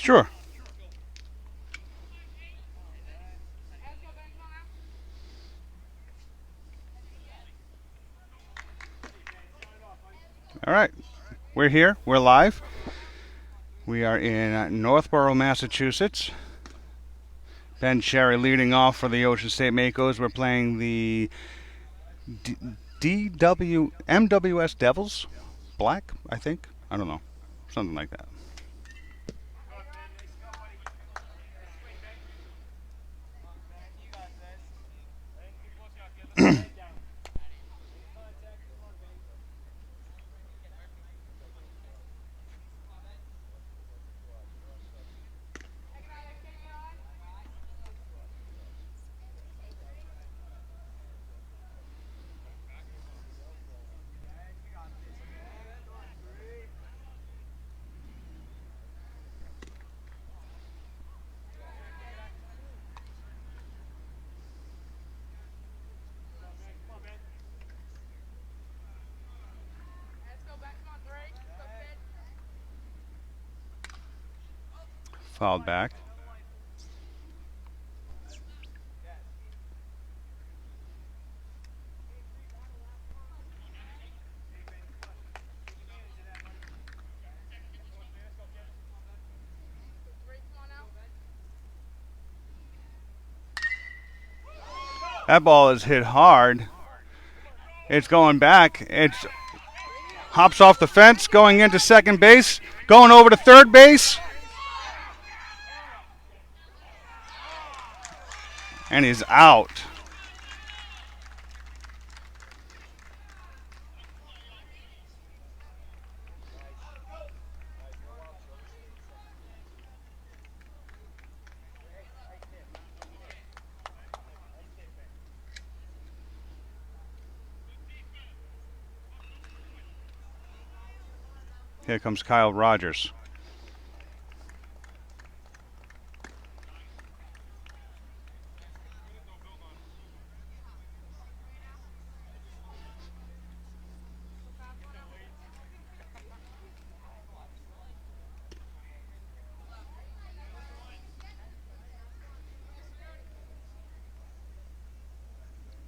Sure. All right. We're here. We're live. We are in Northborough, Massachusetts. Ben Cherry leading off for the Ocean State Makos. We're playing the MWS Devils. Black, I think. I don't know. Something like that. Fouled back. That ball is hit hard. It's going back. It's hops off the fence, going into second base, going over to third base, and he's out. Here comes Kyle Rogers.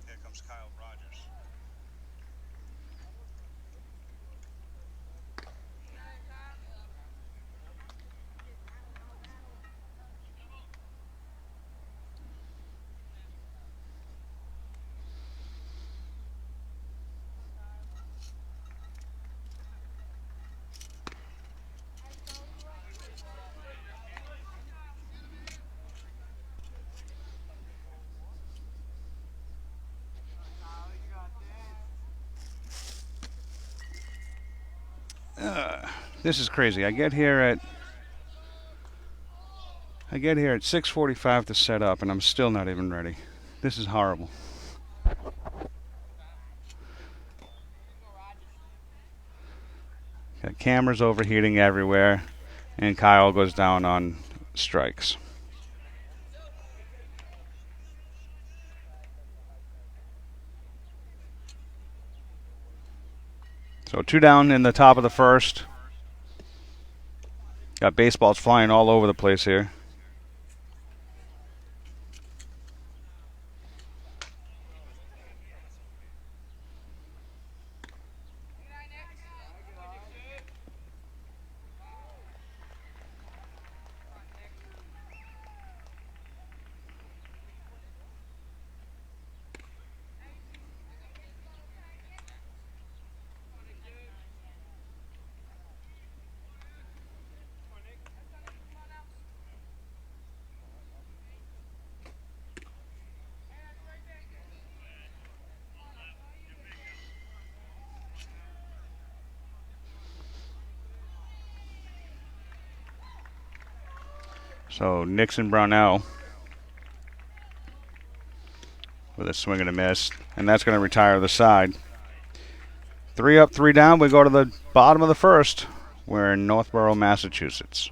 Here comes Kyle Rogers. This is crazy. I get here at 6:45 to set up, and I'm still not even ready. This is horrible. Got cameras overheating everywhere, and Kyle goes down on strikes. So two down in the top of the first. Got baseballs flying all over the place here. So Nixon Brownell with a swing and a miss, and that's going to retire the side. 3 up, 3 down. We go to the bottom of the first. We're in Northborough, Massachusetts.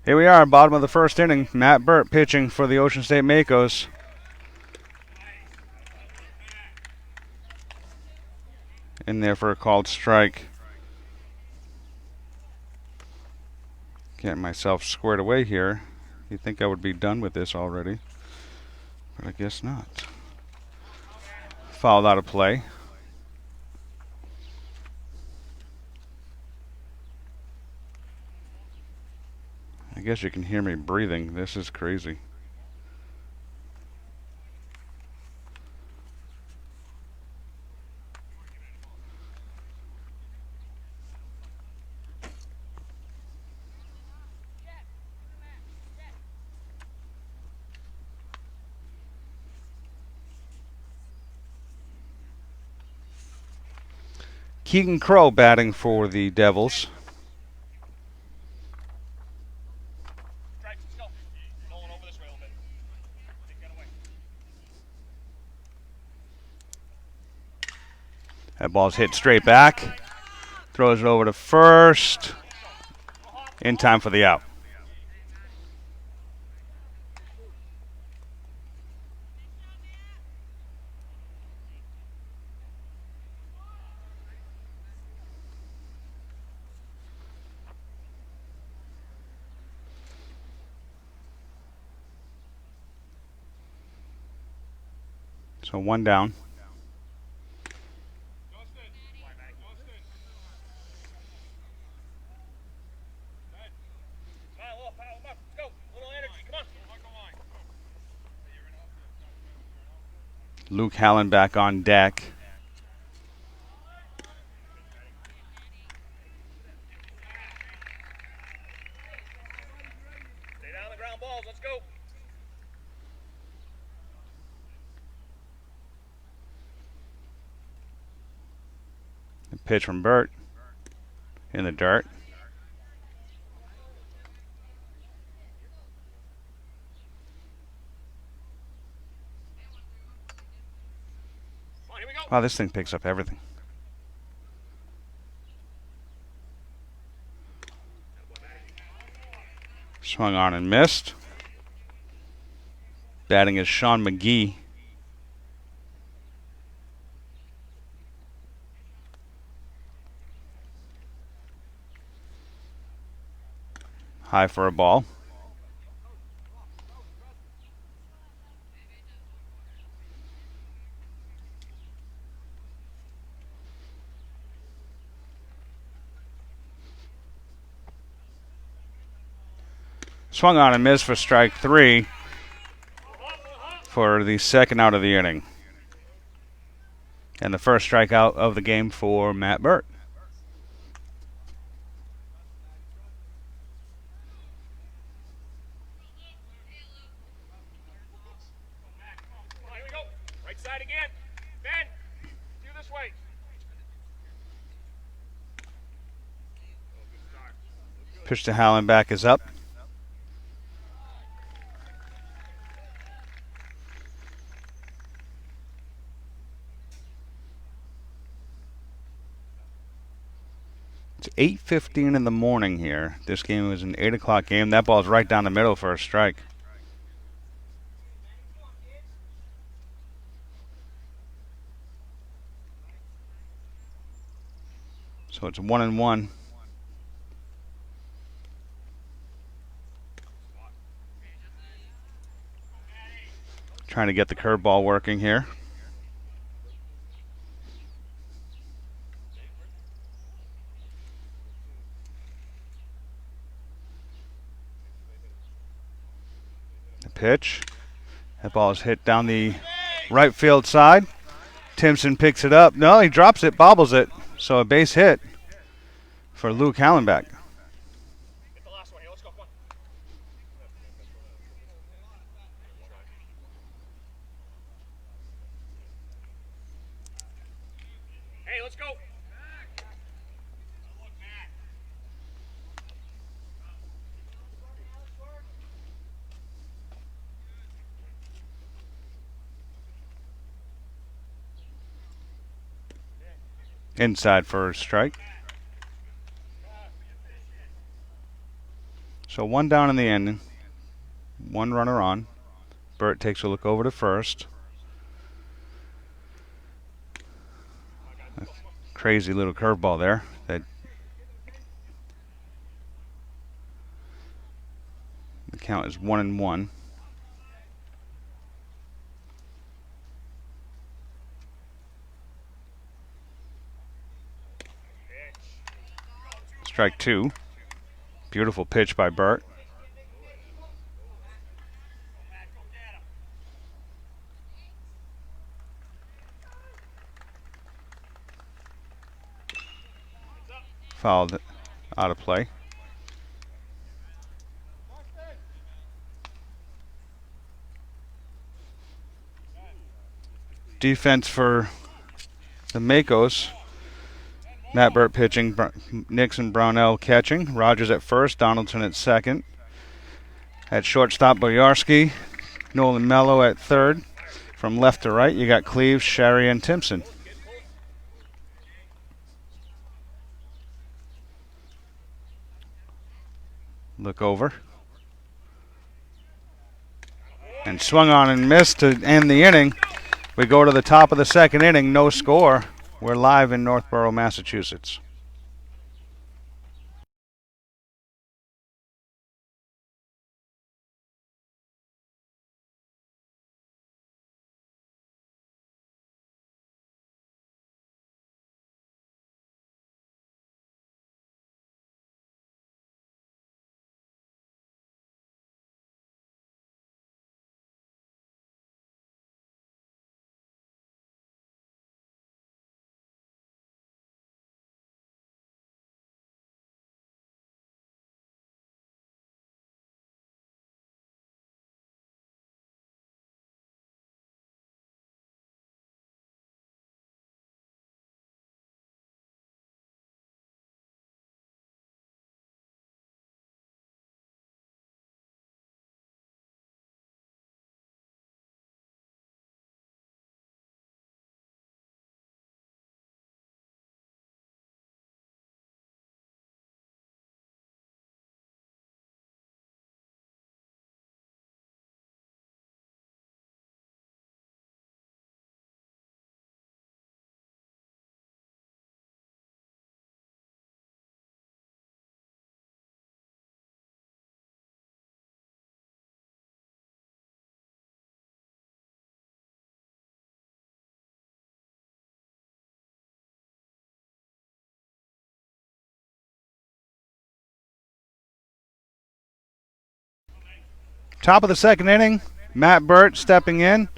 Here we are, bottom of the first inning. Matt Burt pitching for the Ocean State Makos. In there for a called strike. Getting myself squared away here. You'd think I would be done with this already, but I guess not. Fouled out of play. I guess you can hear me breathing. This is crazy. Keegan Crow batting for the Devils. That ball's hit straight back. Throws it over to first. In time for the out. So one down. Luke Hallen back on deck. Stay down the ground balls. Let's go. The pitch from Burt. In the dirt. Wow, this thing picks up everything. Swung on and missed. Batting is Sean McGee. High for a ball. Swung on and missed for strike three for the second out of the inning. And the first strikeout of the game for Matt Burt. Here we go. Right side again. Ben, do this way. Pitch to Hallen, back is up. It's 8:15 in the morning here. This game was an 8 o'clock game. That ball's right down the middle for a strike. So it's 1-1. Trying to get the curveball working here. The pitch. That ball is hit down the right field side. Timpson picks it up. No, he drops it, bobbles it. So a base hit for Luke Hallenbeck. Get the last one here. Let's go. Come on. Hey, let's go. Inside for a strike. So one down in the inning, one runner on. Burt takes a look over to first. A crazy little curveball there. The count is 1-1. Strike two. Beautiful pitch by Burt. Fouled out of play. Defense for the Makos. Matt Burt pitching, Nixon Brownell catching, Rogers at first, Donaldson at second. At shortstop, Boyarsky, Nolan Mello at third. From left to right, you got Cleaves, Sherry, and Timpson. Look over. And swung on and missed to end the inning. We go to the top of the second inning, no score. We're live in Northborough, Massachusetts. Top of the second inning, Matt Burt stepping in.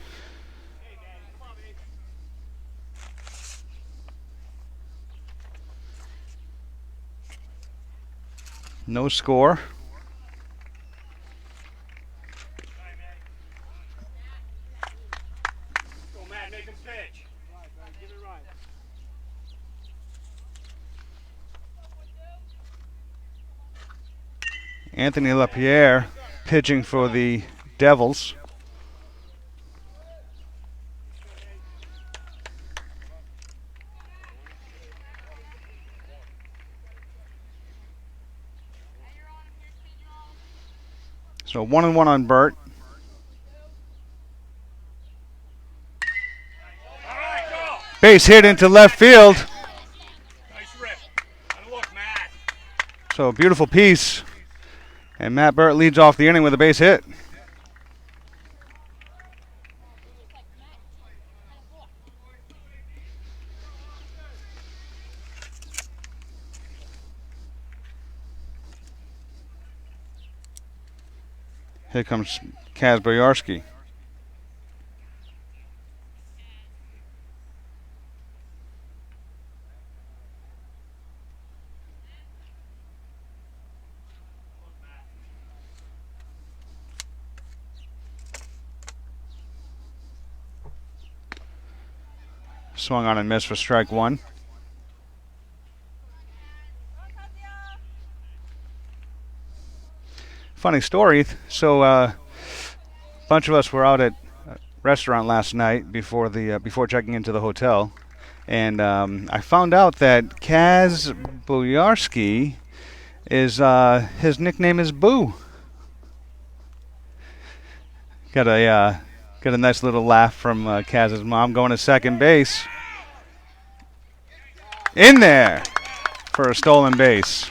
No score. Go, Matt, make him pitch. Give it right. Anthony LaPierre pitching for the Devils. So 1-1 on Burt. All right, go. Base hit into left field. Nice rip. Gotta look, Matt. So a beautiful piece. And Matt Burt leads off the inning with a base hit. Here comes Kaz Boyarsky. Swung on and missed for strike one. Funny story. So a bunch of us were out at a restaurant last night before checking into the hotel, and I found out that Kaz Boyarsky is his nickname is Boo. Got a got a nice little laugh from Kaz's mom going to second base. In there for a stolen base.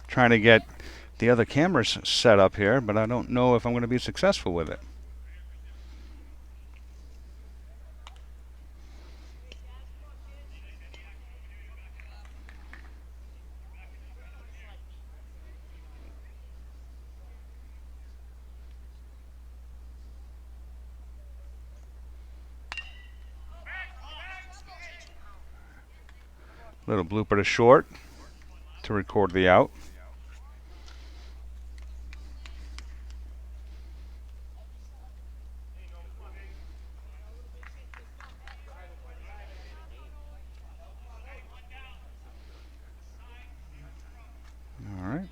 Trying to get the other cameras set up here, but I don't know if I'm going to be successful with it. Little blooper to short to record the out. All right.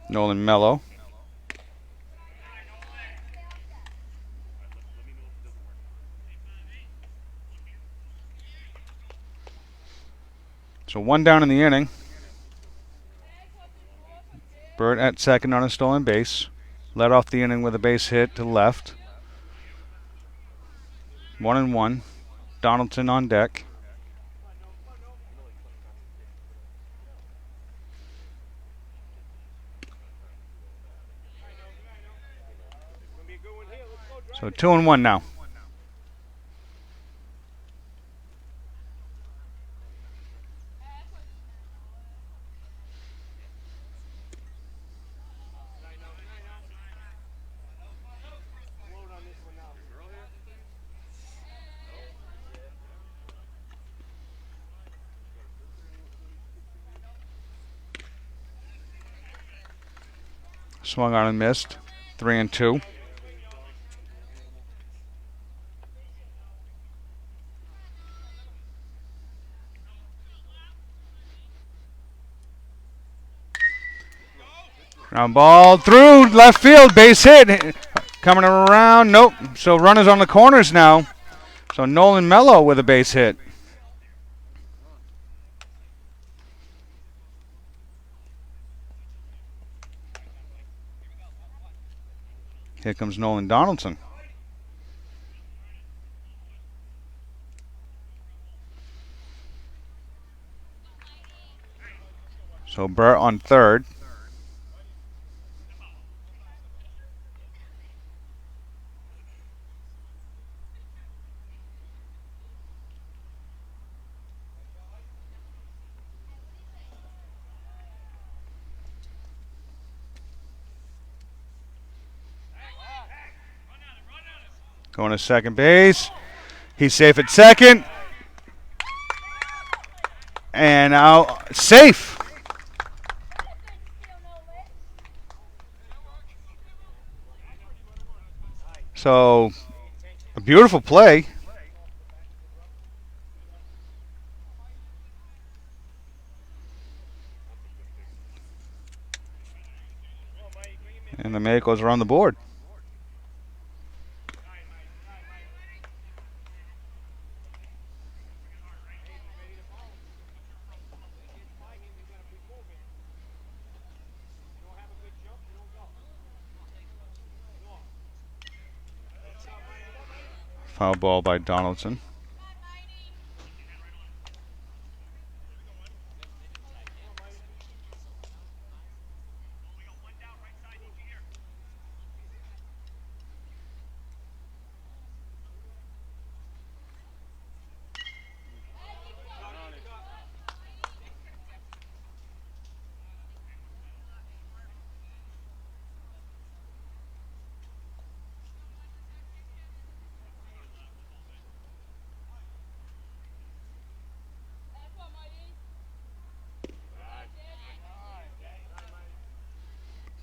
Nolan Mello. So one down in the inning. Burt at second on a stolen base. Led off the inning with a base hit to left. 1-1. Donaldson on deck. So 2-1 now. Swung on and missed. 3-2. Ground ball through left field. Base hit. Coming around. Nope. So runners on the corners now. So Nolan Mello with a base hit. Here comes Nolan Donaldson. So Burt on third. Going to second base. He's safe at second. And out. Safe. So a beautiful play. And the Makos are on the board. Foul ball by Donaldson.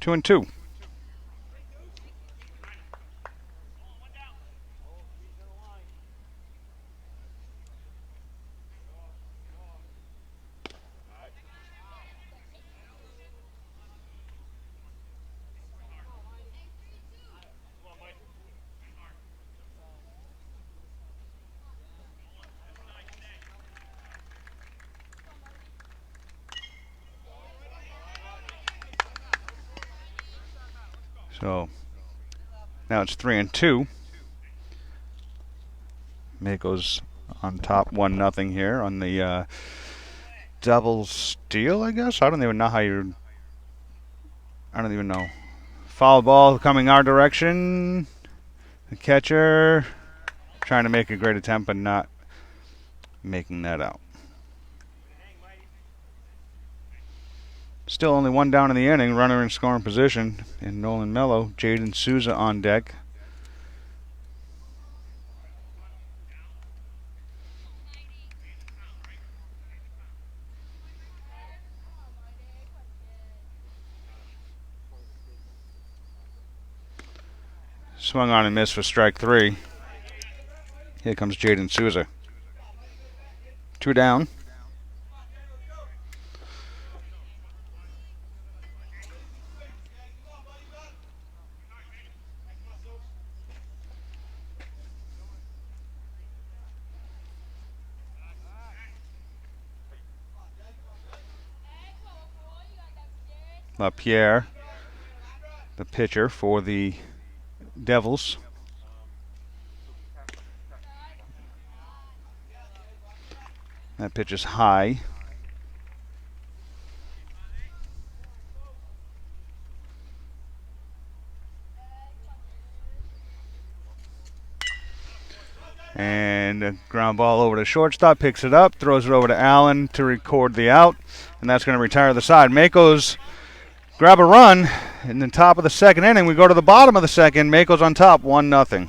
2-2. So now it's 3-2. Makos on top 1-0 here on the double steal, I guess. I don't even know how you. I don't even know. Foul ball coming our direction. The catcher trying to make a great attempt, but not making that out. Still only one down in the inning. Runner in scoring position. And Nolan Mello, Jaden Souza on deck. Swung on and missed for strike 3. Here comes Jaden Souza. 2 down. LaPierre, the pitcher for the Devils. That pitch is high. And a ground ball over to shortstop, picks it up, throws it over to Allen to record the out, and that's going to retire the side. Makos grab a run in the top of the second inning. We go to the bottom of the second. Makos on top, 1-0.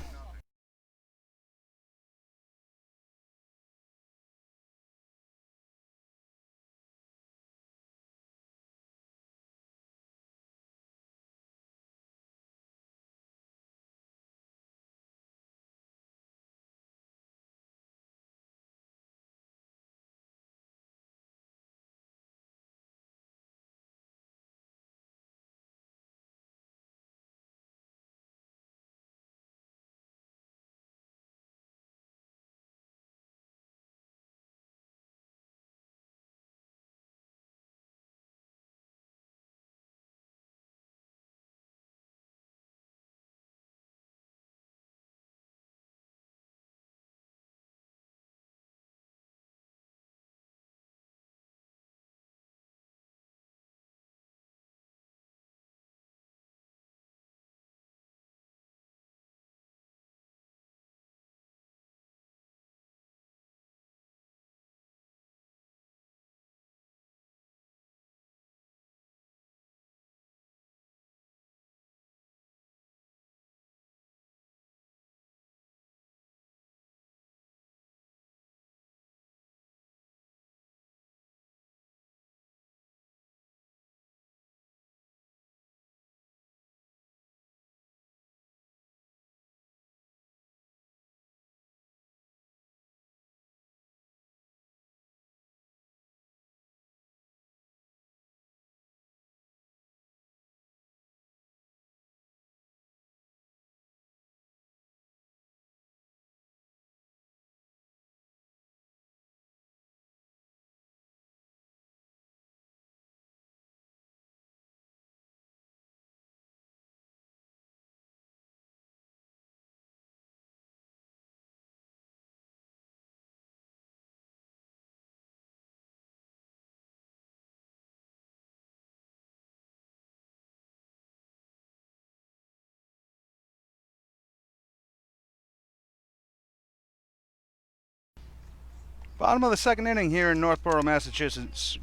Bottom of the second inning here in Northborough, Massachusetts.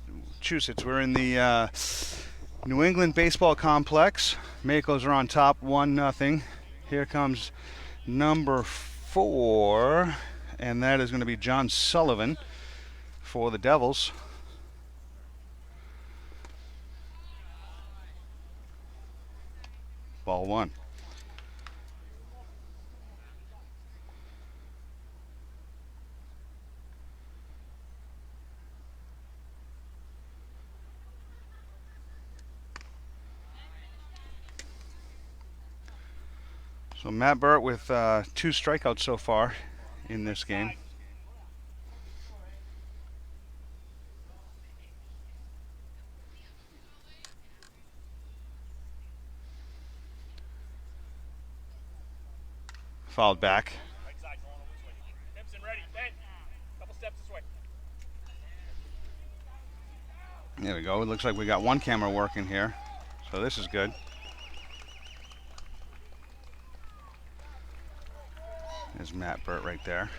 We're in the New England Baseball Complex. Makos are on top, 1-0. Here comes number 4, and that is going to be John Sullivan for the Devils. Ball one. So Matt Burt with 2 strikeouts so far in this game. Fouled back. Right side, going over this way. Simpson ready. Ben, couple steps this way. There we go. It looks like we got one camera working here. So this is good. There's Matt Burt right there.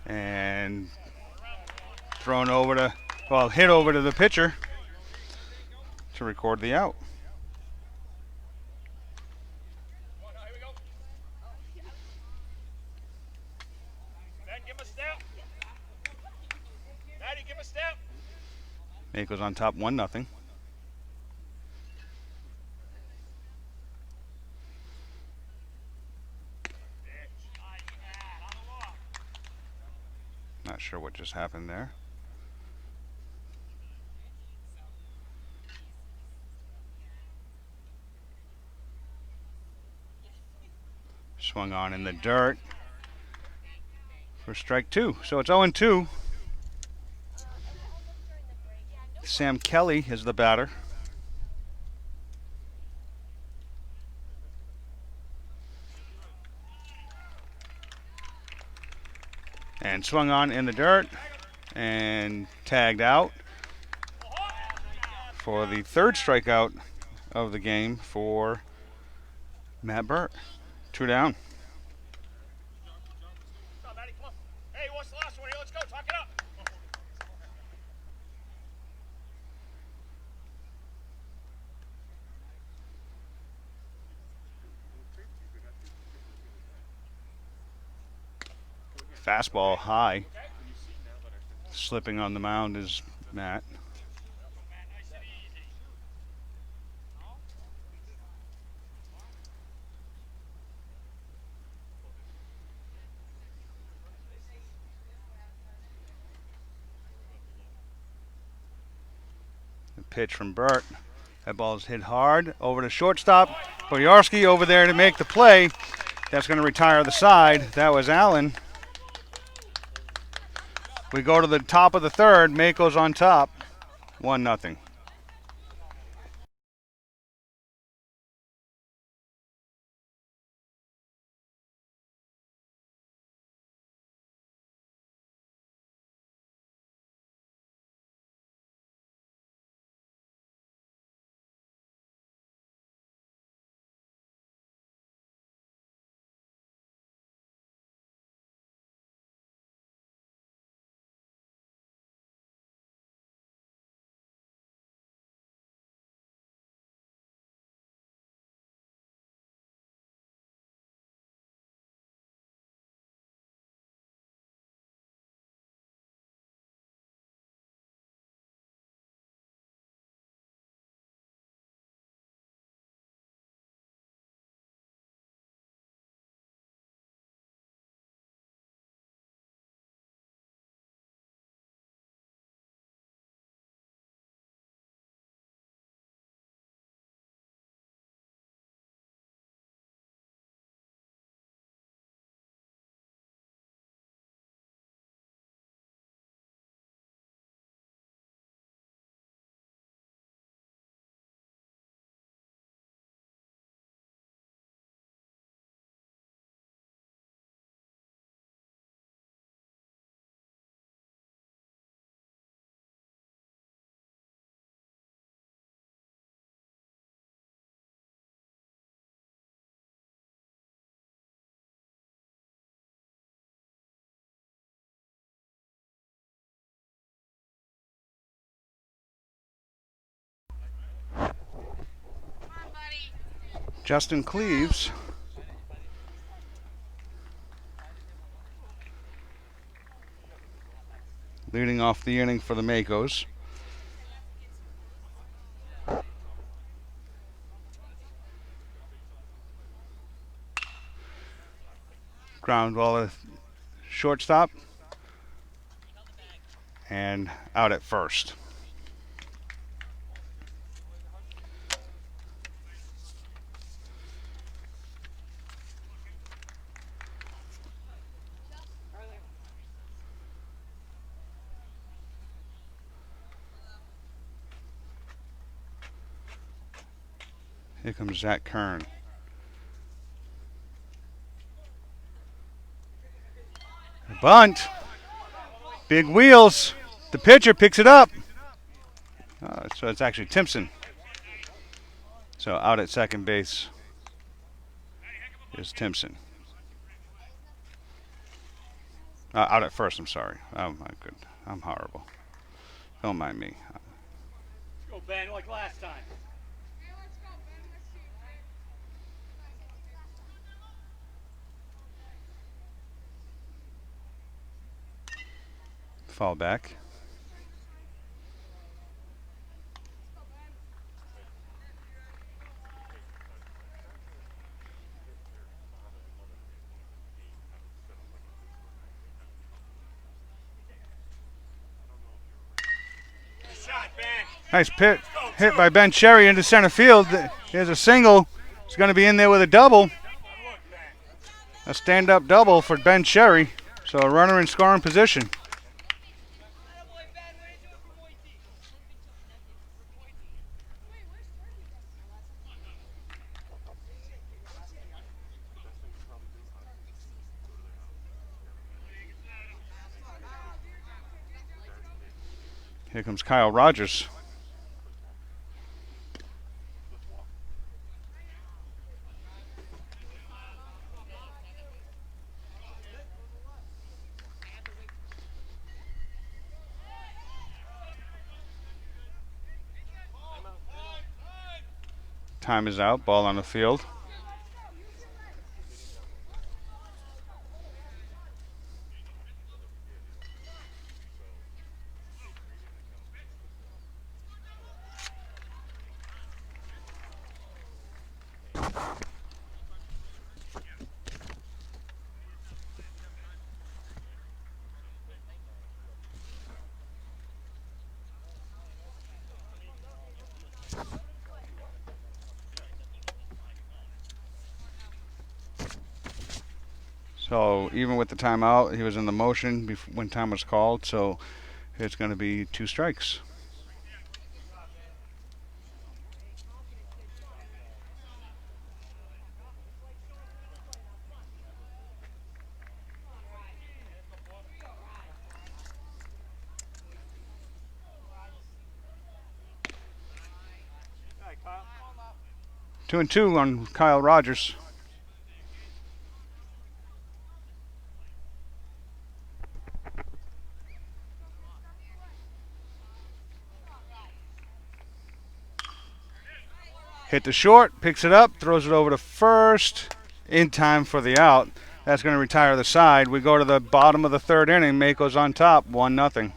And thrown over to, well, hit over to the pitcher to record the out. Here we go. Ben, give him a step. Maddie, give him a step. Makos on top 1-0. Not sure what just happened there. Swung on in the dirt for strike 2. So it's 0-2. Sam Kelly is the batter. And swung on in the dirt and tagged out for the 3rd strikeout of the game for Matt Burt. 2 down. Come on, Maddie, come on. Hey, what's the last one here? Let's go. Talk it up. Fastball high. Slipping on the mound is Matt. The pitch from Burt. That ball is hit hard over to shortstop. Boyarsky over there to make the play. That's going to retire the side. That was Allen. We go to the top of the 3rd. Makos on top. 1-0. Justin Cleaves leading off the inning for the Makos. Ground ball at shortstop and out at first. Here comes Zach Kern. Bunt. Big wheels. The pitcher picks it up. So it's actually Timpson. So out at second base is Timpson. Out at first, I'm sorry. Oh my goodness. I'm horrible. Don't mind me. Let's go, Ben, like last time. Fall back. Shot, Ben. Nice hit by Ben Cherry into center field. Here's a single. It's going to be in there with a double. A stand-up double for Ben Cherry. So a runner in scoring position. Here comes Kyle Rogers. Time is out. Ball on the field. So even with the timeout, he was in the motion when time was called. So it's going to be 2 strikes. All right, Kyle. 2-2 on Kyle Rogers. Hit the short, picks it up, throws it over to first in time for the out. That's going to retire the side. We go to the bottom of the third inning. Makos on top, 1-0.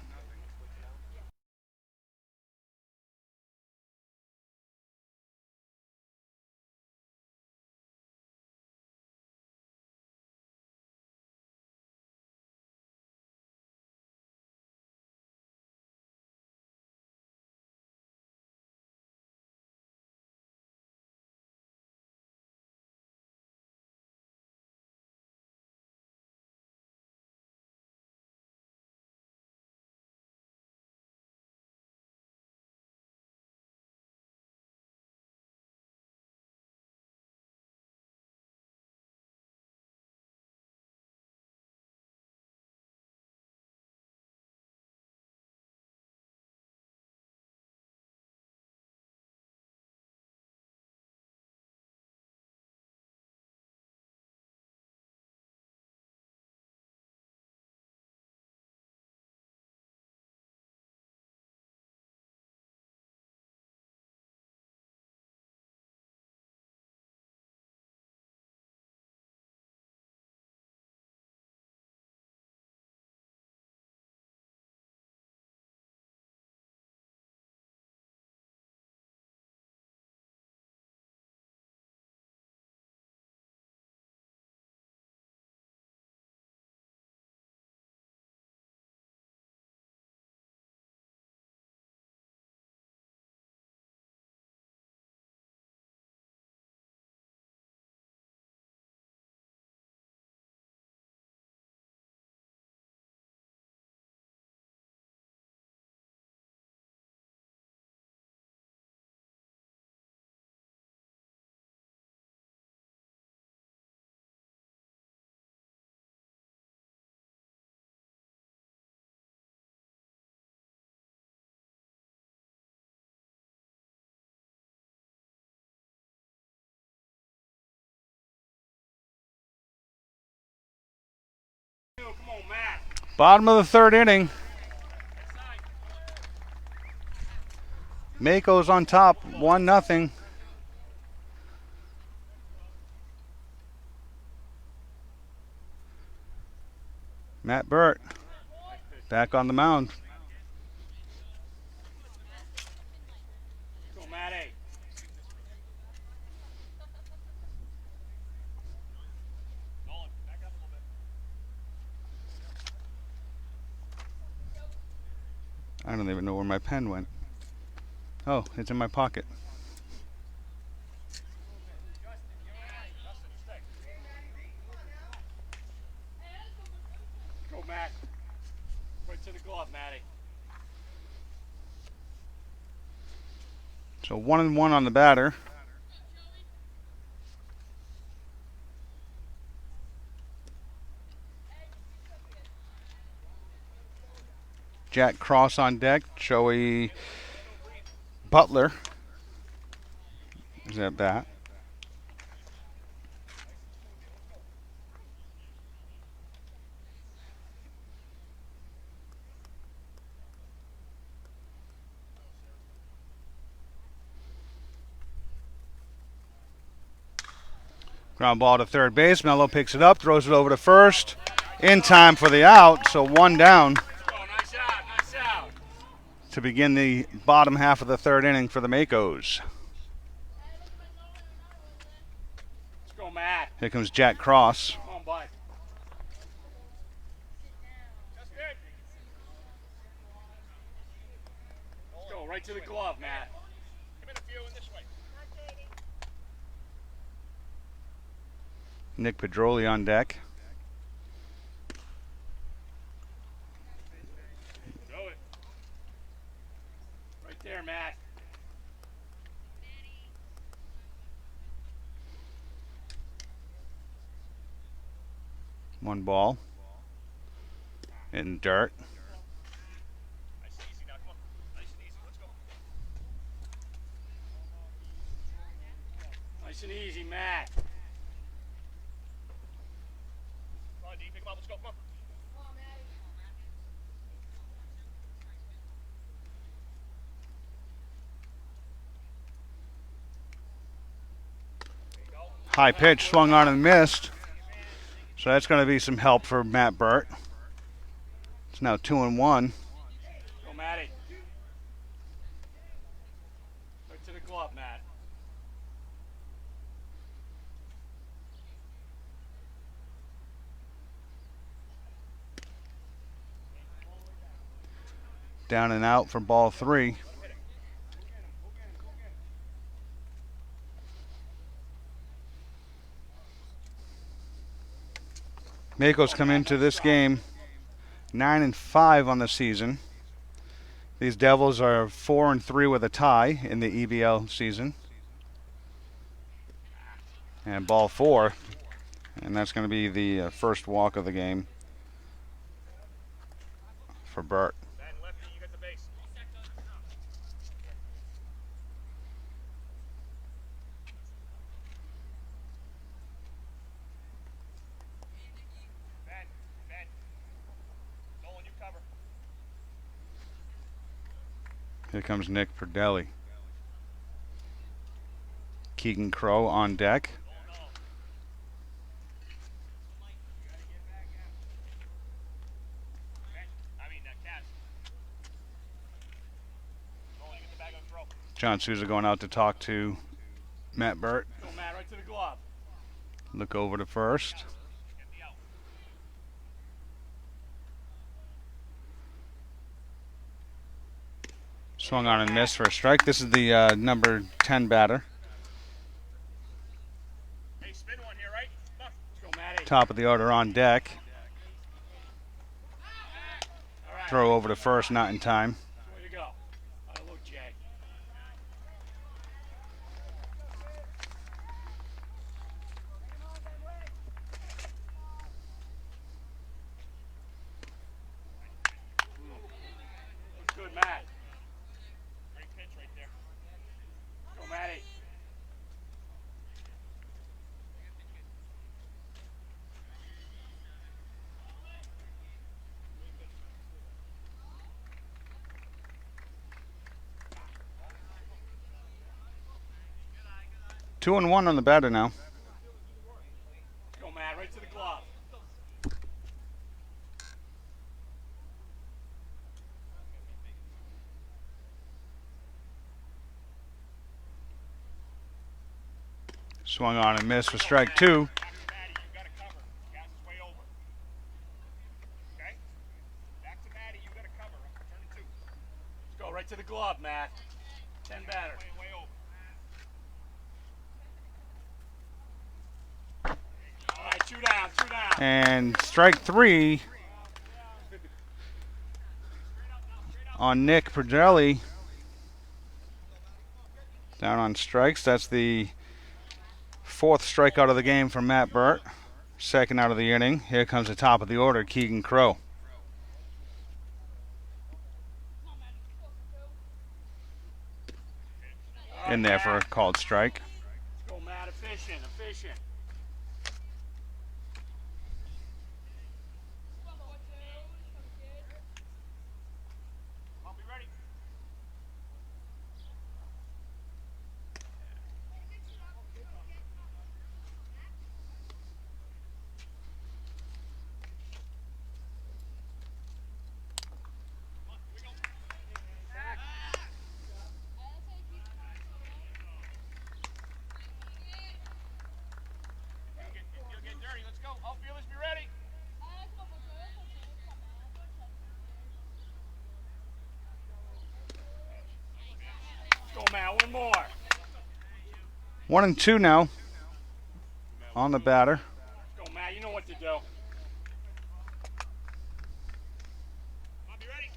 Bottom of the third inning. Makos on top, 1-0. Matt Burt back on the mound. Go, Matty. Nolan, back up a little bit. I don't even know where my pen went. Oh, it's in my pocket. Go, Matt. Right to the glove, Matty. So 1-1 on the batter. Jack Cross on deck. Joey Butler is at bat. Ground ball to third base. Mello picks it up, throws it over to first. In time for the out, so 1 down Go, nice out, nice out. to begin the bottom half of the third inning for the Makos. Let's go, Matt. Here comes Jack Cross. Come on, bud. Just it. Let's go, right to the glove, Matt. Come in a few and this way. Nick Pedroli on deck. Throw it. Right there, Matt. 1 ball. In dirt. Nice and easy now, come on. Nice and easy, let's go. Nice and easy, Matt. Come on, D, pick him up, let's go, come on. High pitch, swung on and missed. So that's going to be some help for Matt Burt. It's now 2-1. Go, Matty. Right to the glove, Matt. Down and out for ball 3. Makos come into this game 9-5 on the season. These Devils are 4-3 with a tie in the EBL season. And ball 4, and that's going to be the first walk of the game for Burt. Ben, lefty, you got the base. Ben. Nolan, you cover. Here comes Nick Perdelli. Keegan Crow on deck. Cat. Nolan, you get the bag on throw. John Souza going out to talk to Matt Burt. Go, Matt, right to the glove. Look over to first. Get the out. Swung on and missed for a strike. This is the number 10 batter. Hey, spin one here, right? Come on. Let's go, Matty. Top of the order on deck. All right. Throw over to first, not in time. Way to go. Look, Jay. Looks good, Matt. Great pitch right there. Go, Matty. 2-1 on the batter now. Go, Matt, right to the glove. Swung on and missed for strike 2. Back to Matty, you got to cover. Gas is way over. Okay? Back to Matty, you got to cover. Turn to 2. Let's go right to the glove, Matt. 10 batter. Way over. All right, 2 down, 2 down. And strike 3 on Nick Pergelli. Down on strikes. That's the 4th strikeout of the game for Matt Burt. 2nd out of the inning. Here comes the top of the order, Keegan Crow. In there for a called strike. Let's go, Matt. Efficient, efficient. I'll be ready. You'll get dirty. Let's go. Outfielders, be ready. Let's go, Matt. One more. 1-2 now on the batter. Let's go, Matt. You know what to do. I'll be ready.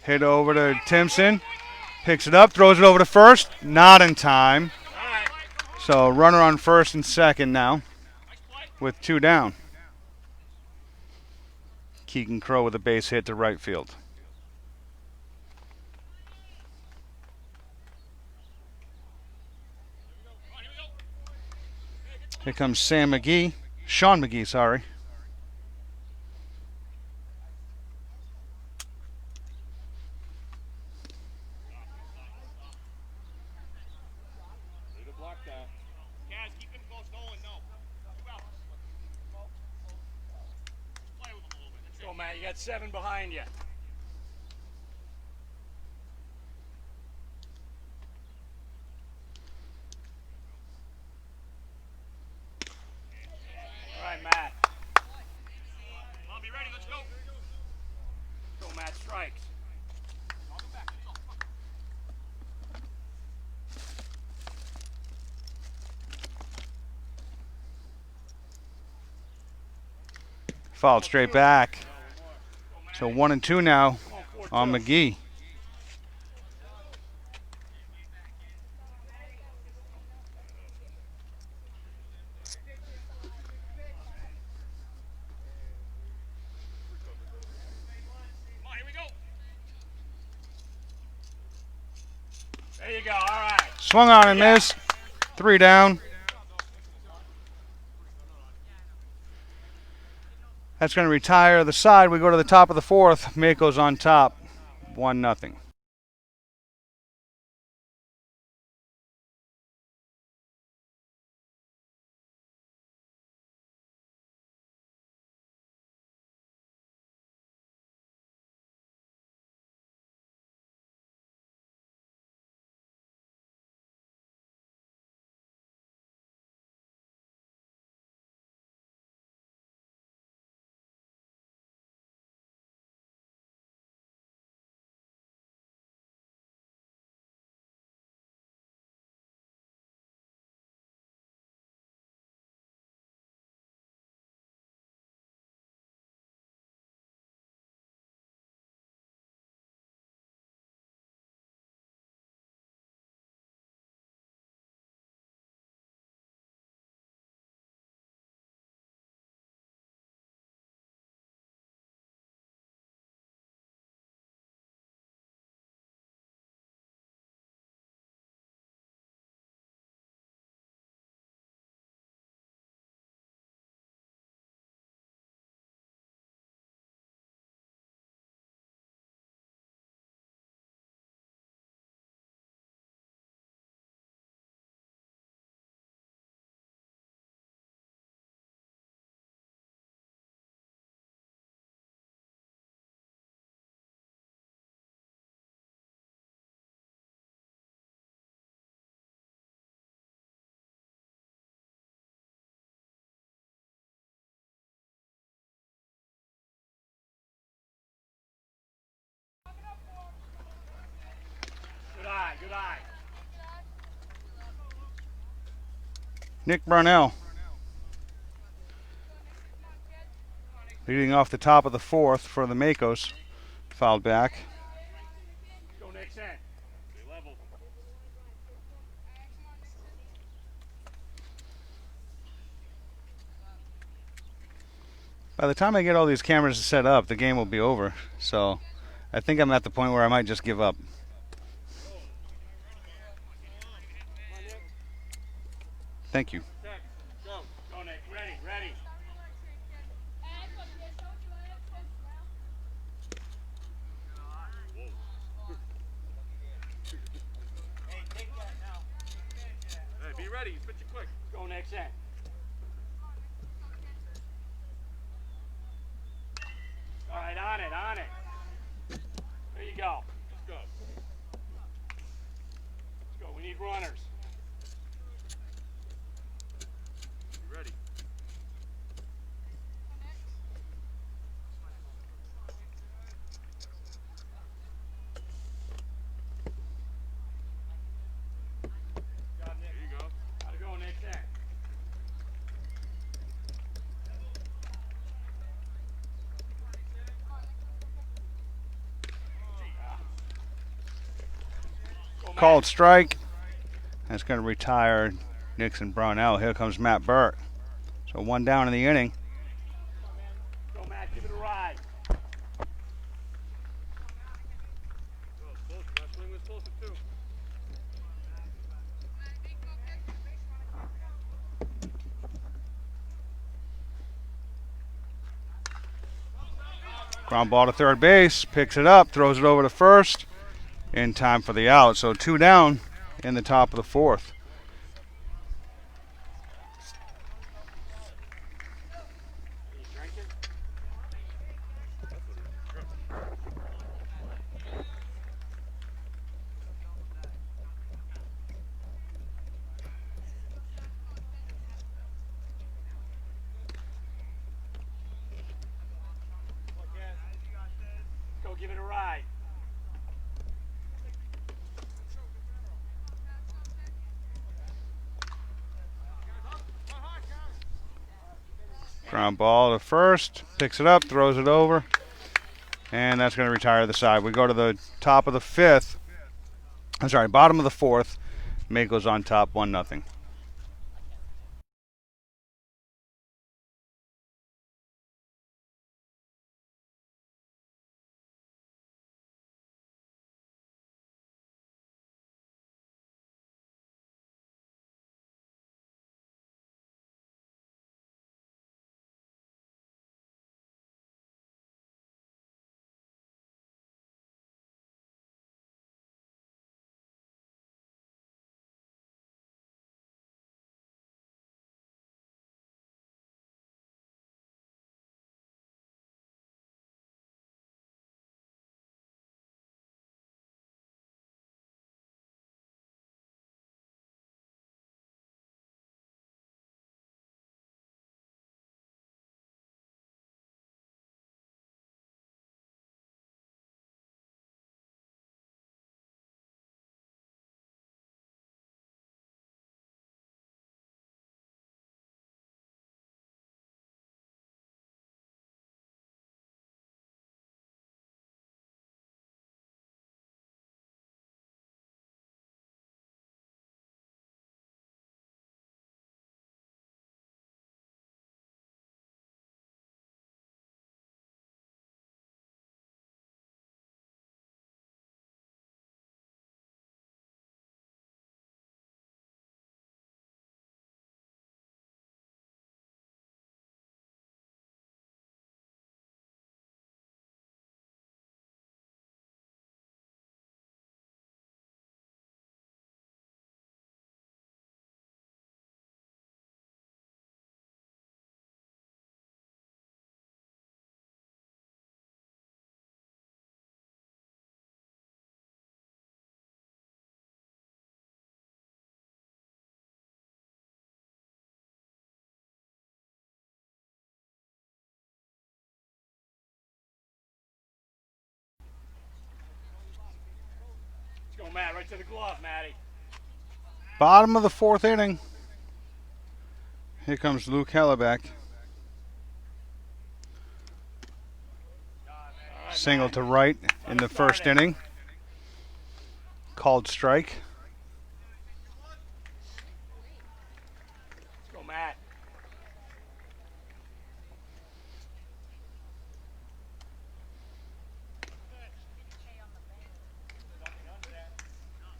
Hit over to Timpson. Picks it up, throws it over to first. Not in time. All right. So runner on first and second now Nice play. with 2 down. Keegan Crow with a base hit to right field. Here comes Sean McGee, sorry. Leave the block down. Guys, keep him close. Nolan, no. 2 outs. Play with him a little bit. Let's go, Matt. You got 7 behind you. All right, Matt. I'll be ready. Let's go. Go, Matt. Strikes. I'll go back. Let's go. Fouled straight back. So 1-2 now on McGee. Come on, here we go. There you go. All right. Swung on and missed. 3 down. That's going to retire the side. We go to the top of the 4th. Makos on top. 1-0. Good eye. Nick Brunell leading off the top of the fourth for the Makos. Fouled back. Go next end. Stay level. By the time I get all these cameras set up, the game will be over. So I think I'm at the point where I might just give up. Thank you. Go Nick. Ready, ready. Hey, be ready. Switch it quick. Go next end. All right, on it, on it. There you go. Let's go. Let's go. We need runners. You ready? There you go. Gotta go next end. Called strike. That's going to retire Nixon Brownell. Here comes Matt Burt. So one down in the inning. Go, Matt. Give it a ride. That swing was closer, too. Ground ball to third base. Picks it up. Throws it over to first. In time for the out. So two down in the top of the fourth. You drinking? Go give it a ride. Ground ball to first. Picks it up. Throws it over. And that's going to retire the side. We go to the top of the fifth. I'm sorry, bottom of the fourth. Makos on top, 1-0. Go, Matt. Right to the glove, Matty. Bottom of the fourth inning. Here comes Luke Hellebeck. Right, Single Matt. to right in the first inning. Called strike. Let's go, Matt.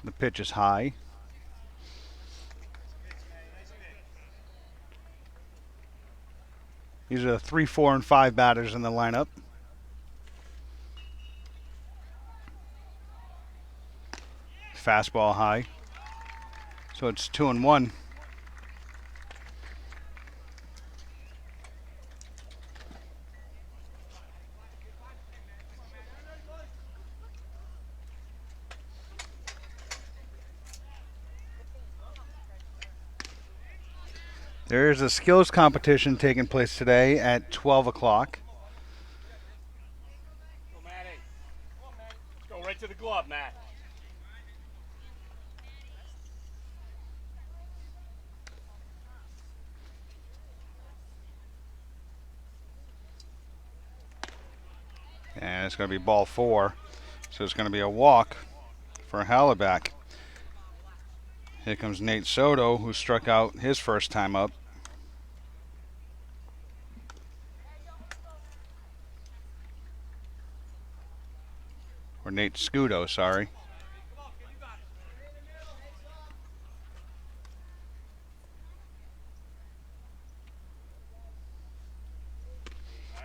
The pitch is high. These are the 3, 4, and 5 batters in the lineup. Fastball high. So it's 2-1. There is a skills competition taking place today at 12 o'clock. Go, Matty. Let's go right to the glove, Matt. And it's going to be ball 4. So it's going to be a walk for Halleback. Here comes Nate Soto, who struck out his first time up. Or Nate Scudo, sorry.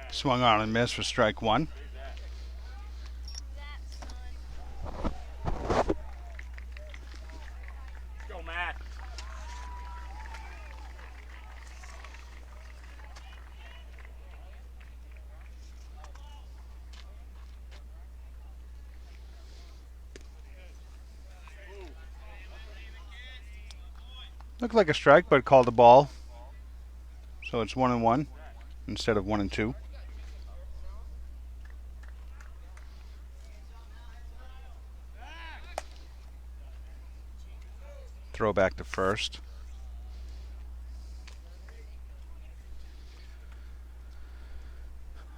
Swung on and missed for strike 1. Go, Matt. Looked like a strike, but called a ball. So it's 1-1 instead of 1-2. Throw back to first.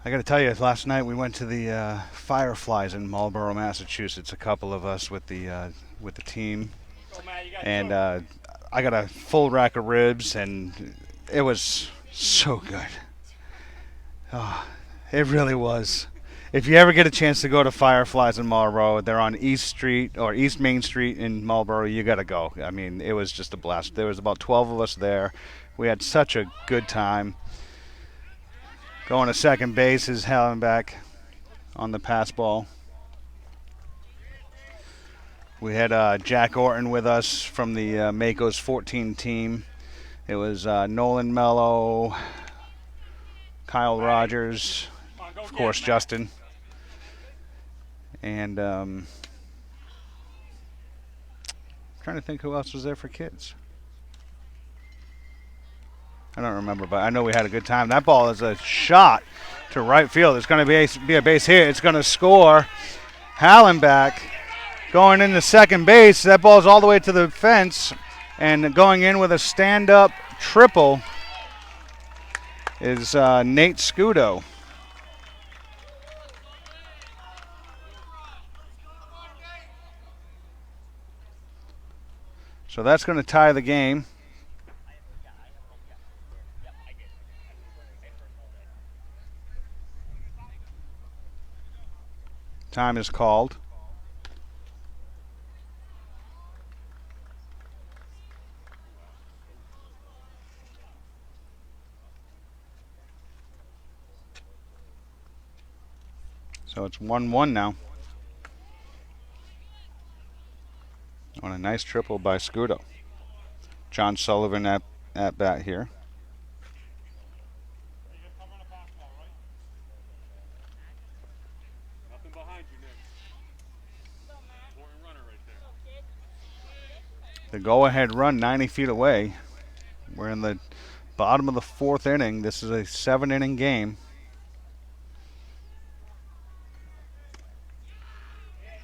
I got to tell you, last night we went to the Fireflies in Marlborough, Massachusetts. A couple of us with the team, Go, Matt. You got and two. I got a full rack of ribs, and it was so good. Oh, it really was. If you ever get a chance to go to Fireflies in Marlborough, they're on East Street or East Main Street in Marlborough. You got to go. I mean, it was just a blast. There was about 12 of us there. We had such a good time. Going to second base is Hallenbeck on the pass ball. We had Jack Orton with us from the Makos 14 team. It was Nolan Mello, Kyle Rogers, Come on, go of get course him, Matt. Justin, and trying to think who else was there for kids. I don't remember, but I know we had a good time. That ball is a shot to right field. It's going to be a base hit. It's going to score. Hallenbeck going into second base. That ball's all the way to the fence, and going in with a stand-up triple is Nate Scudo. So that's going to tie the game. Time is called. So it's 1-1 now. On a nice triple by Scudo. John Sullivan at bat here. Nothing behind you, Nick. Important runner right there. The go-ahead run 90 feet away. We're in the bottom of the fourth inning. This is a 7-inning game.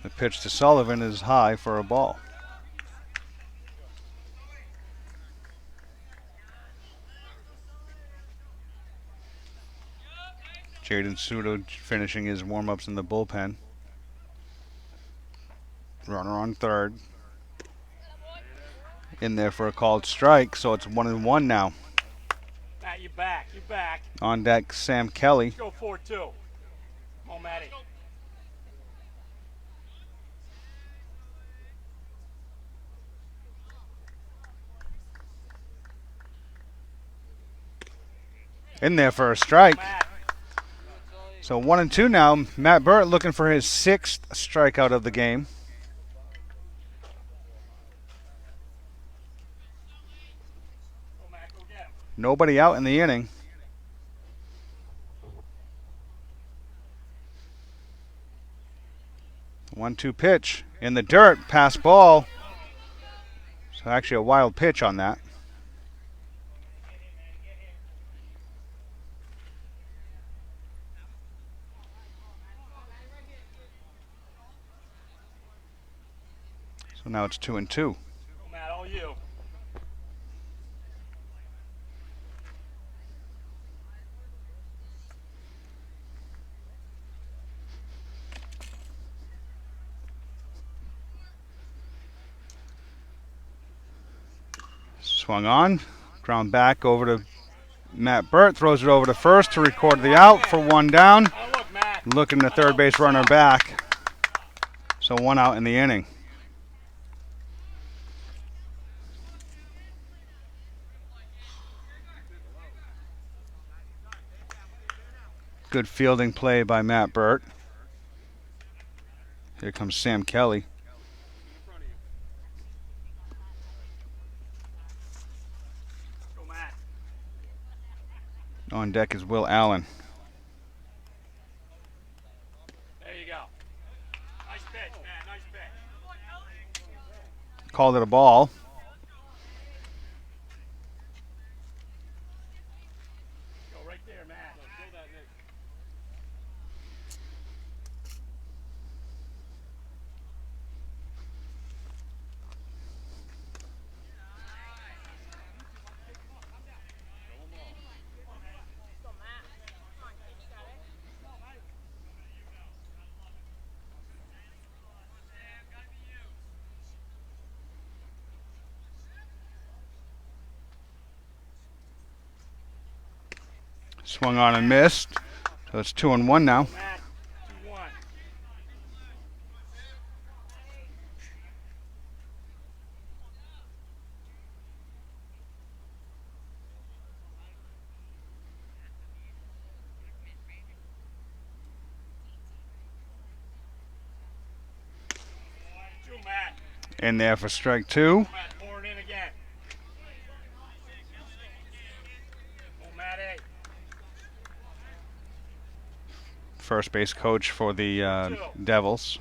The pitch to Sullivan is high for a ball. Jaden Sudo finishing his warm-ups in the bullpen. Runner on third. In there for a called strike, so it's 1-1 now. Matt, you back. You back. On deck, Sam Kelly. Let's go 4-2. Come on, Matty. In there for a strike. Matt. So 1-2 now. Matt Burt looking for his 6th strikeout of the game. Go, Matt. Go get him. Nobody out in the inning. One-two pitch in the dirt, pass ball. So actually a wild pitch on that. So now it's 2-2. Go, Matt. All you. Swung on, ground back over to Matt Burt, throws it over to first to record the out for one down. Oh, look, Matt. Looking the third base runner back. So one out in the inning. Good fielding play by Matt Burt. Here comes Sam Kelly. Go, Matt. On deck is Will Allen. There you go. Nice pitch, Matt. Nice pitch. Called it a ball. Go right there, Matt. Go that, Nick. Swung on and missed. So it's 2-1 now. Matt. 2-1. Two, Matt. In there for strike two. Matt, pour it in again. Go, Matt A. First base coach for the Devils.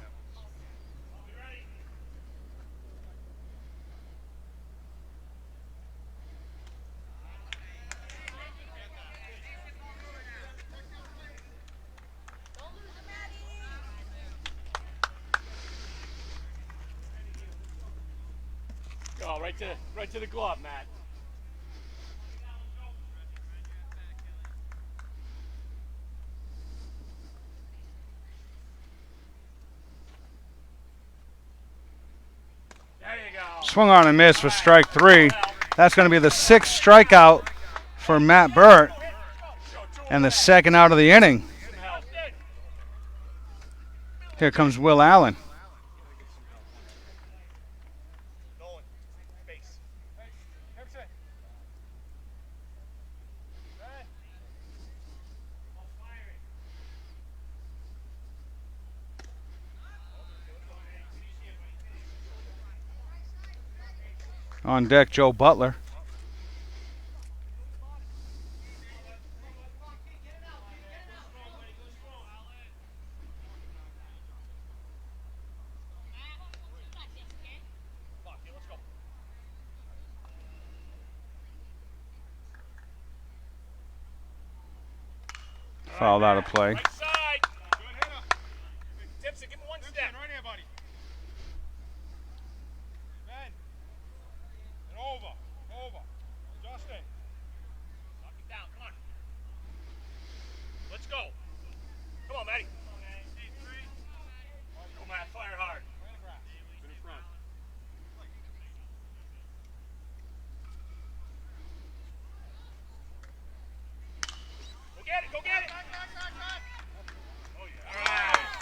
Go right to the glove, Matt. There you go. Swung on and missed for strike three. That's going to be the 6th strikeout for Matt Burt and the 2nd out of the inning. Some help. Here comes Will Allen. Nolan, base. On deck, Joe Butler. Fouled out of play. Right side. Good hitter. Tipsy, give him one step. Right here, buddy.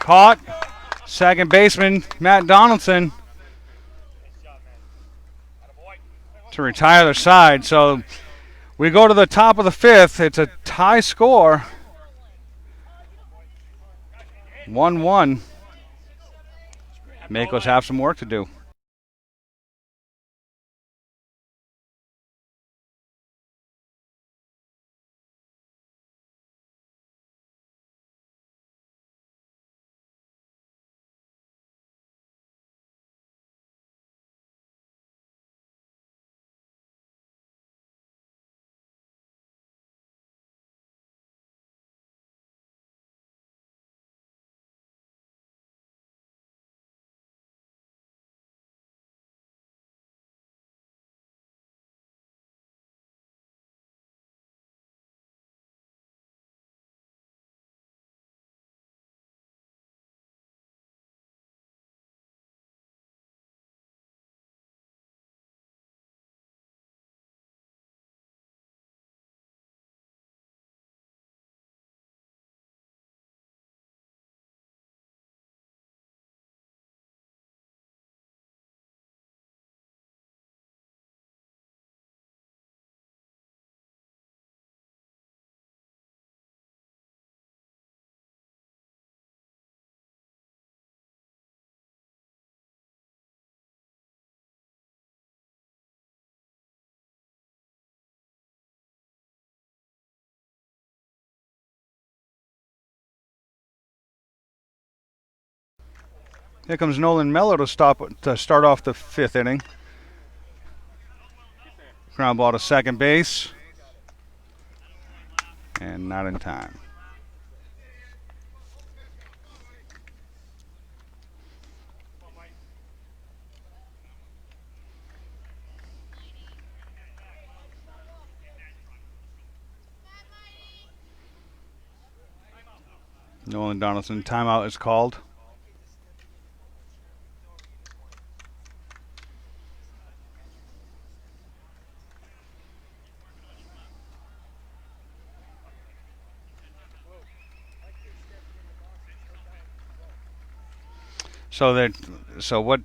Caught. Second baseman Matt Donaldson to retire their side. So we go to the top of the fifth. It's a tie score. 1-1. Makos have some work to do. Here comes Nolan Mello to start off the fifth inning. Ground ball to second base. And not in time. Nolan Donaldson, timeout is called. So what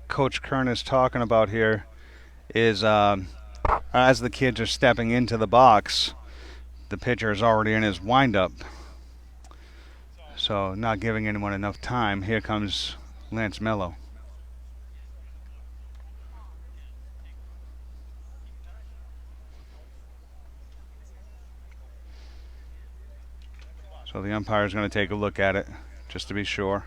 Coach Kern is talking about here is as the kids are stepping into the box, the pitcher is already in his windup. So not giving anyone enough time. Here comes Lance Mello. So the umpire is going to take a look at it just to be sure.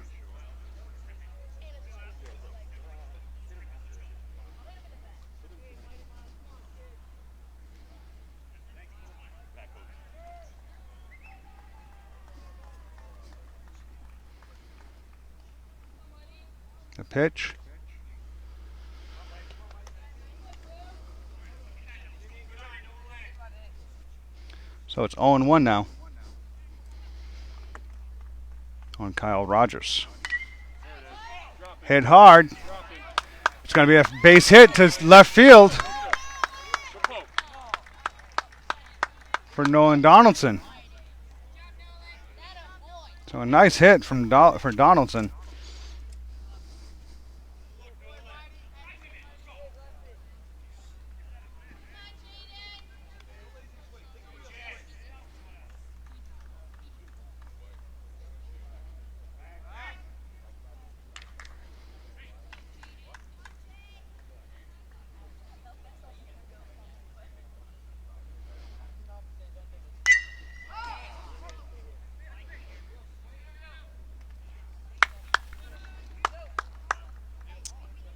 The pitch. So it's 0-1 now on Kyle Rogers. Hit hard. It's going to be a base hit to left field for Nolan Donaldson. So a nice hit for Donaldson.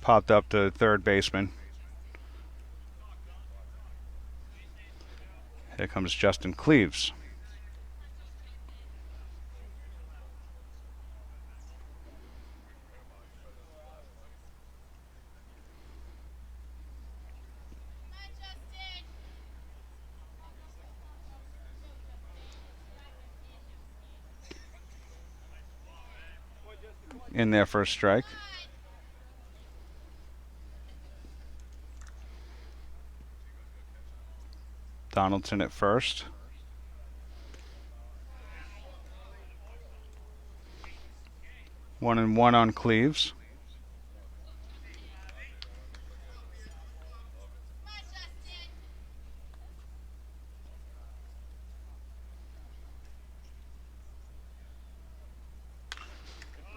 Popped up to third baseman. Here comes Justin Cleaves. In there for a strike. Donaldson at first. 1-1 on Cleves.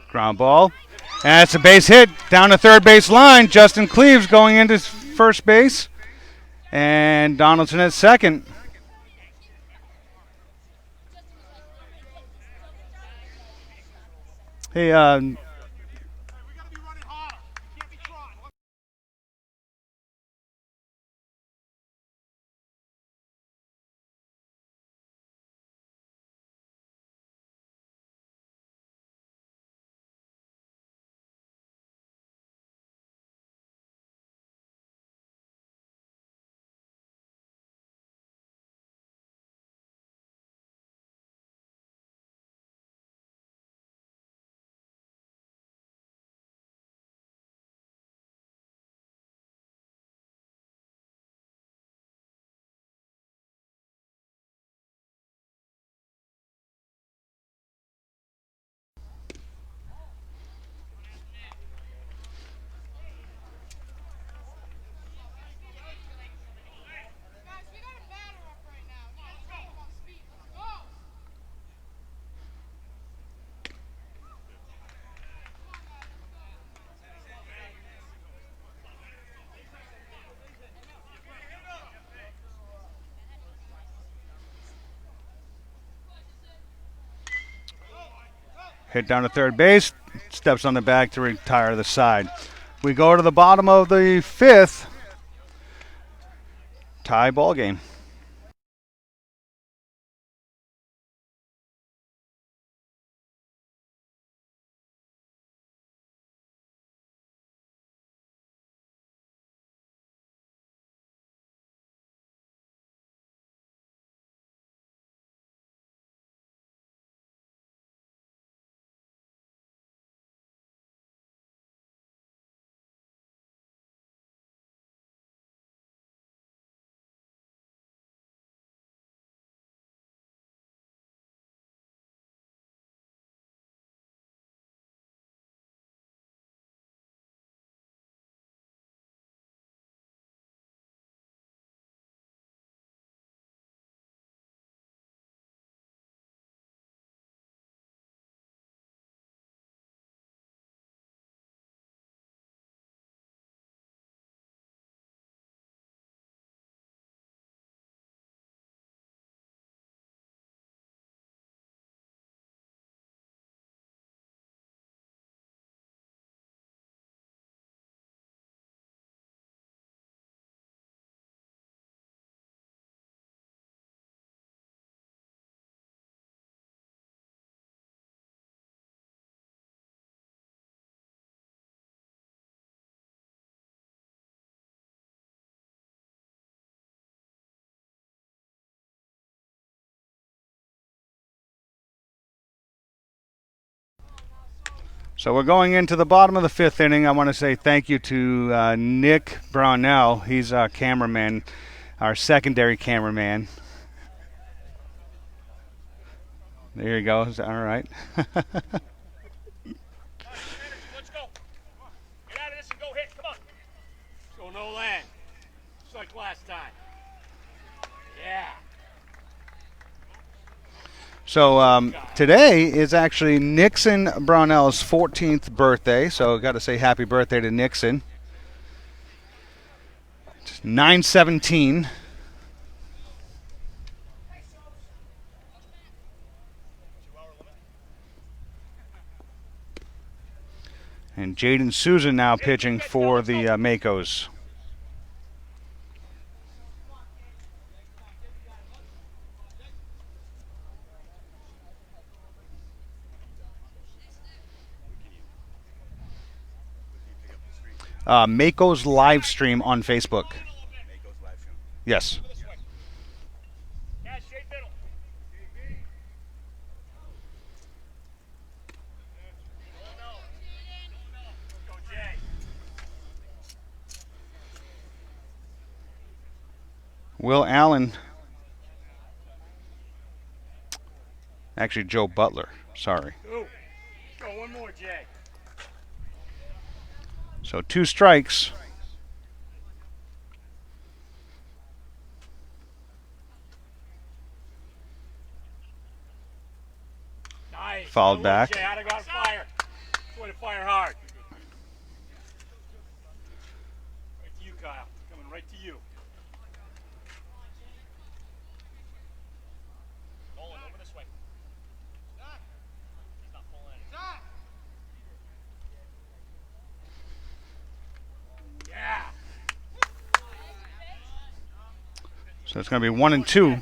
Ground ball. And it's a base hit down the third base line. Justin Cleves going into first base. And Donaldson at second. Hey, hit down to third base. Steps on the bag to retire the side. We go to the bottom of the fifth. Tie ball game. So we're going into the bottom of the fifth inning. I want to say thank you to Nick Brownell. He's our cameraman, our secondary cameraman. There he goes. All right. Let's go. Get out of this and go hit. Come on. Let's go no land. Just like last time. Yeah. So today is actually Nixon Brownell's 14th birthday. So got to say happy birthday to Nixon. It's 9/17. And Jaden Susan now pitching for the Makos. Makos live stream on Facebook. Yes. Will Allen. Actually, Joe Butler. Sorry. one more, Jay. So 2 strikes. Nice. Fouled Good back. Jay, how'd I go out fire? That's way to fire hard. Right to you, Kyle. Coming right to you. Nolan, over this way. He's not pulling anything. Yeah. So it's going to be 1 and 2. Hey,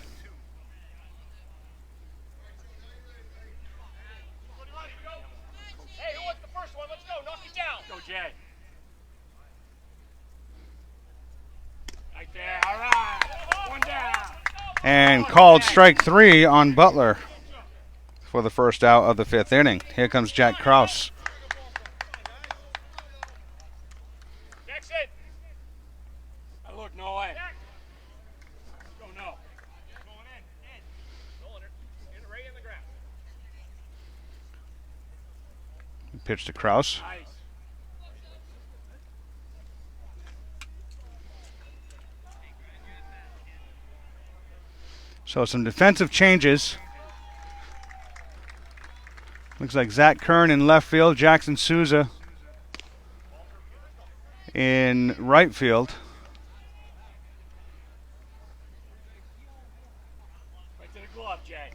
who wants the first one? Let's go. Knock it down. Go, Jay. Right there. All right. One down. And called strike 3 on Butler for the first out of the 5th inning. Here comes Jack Krause. Jackson. Now look, no way. Go, no. Going in. Going in. Right in the ground. Pitch to Krause. Nice. So some defensive changes. Looks like Zach Kern in left field, Jackson Souza in right field. Right to the glove, Jay.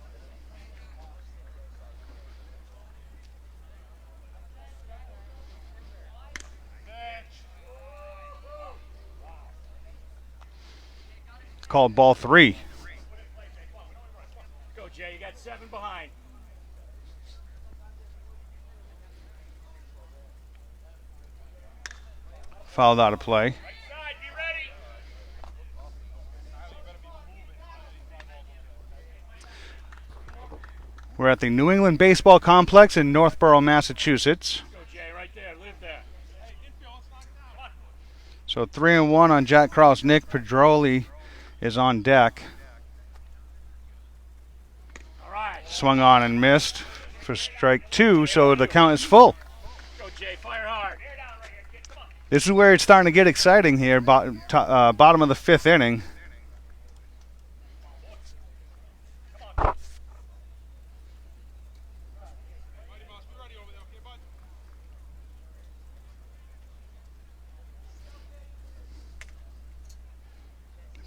Called ball 3. Go, Jay. You got 7 behind. Fouled out of play. Right side. Be ready. We're at the New England Baseball Complex in Northborough, Massachusetts. Go, Jay. Right there. Live there. Hey, infield. Let's knock it down. So 3 and 1 on Jack Krause. Nick Pedroli is on deck. All right. Swung on and missed for strike 2, so the count is full. Go, Jay. Fire hard. This is where it's starting to get exciting here, bottom of the 5th inning.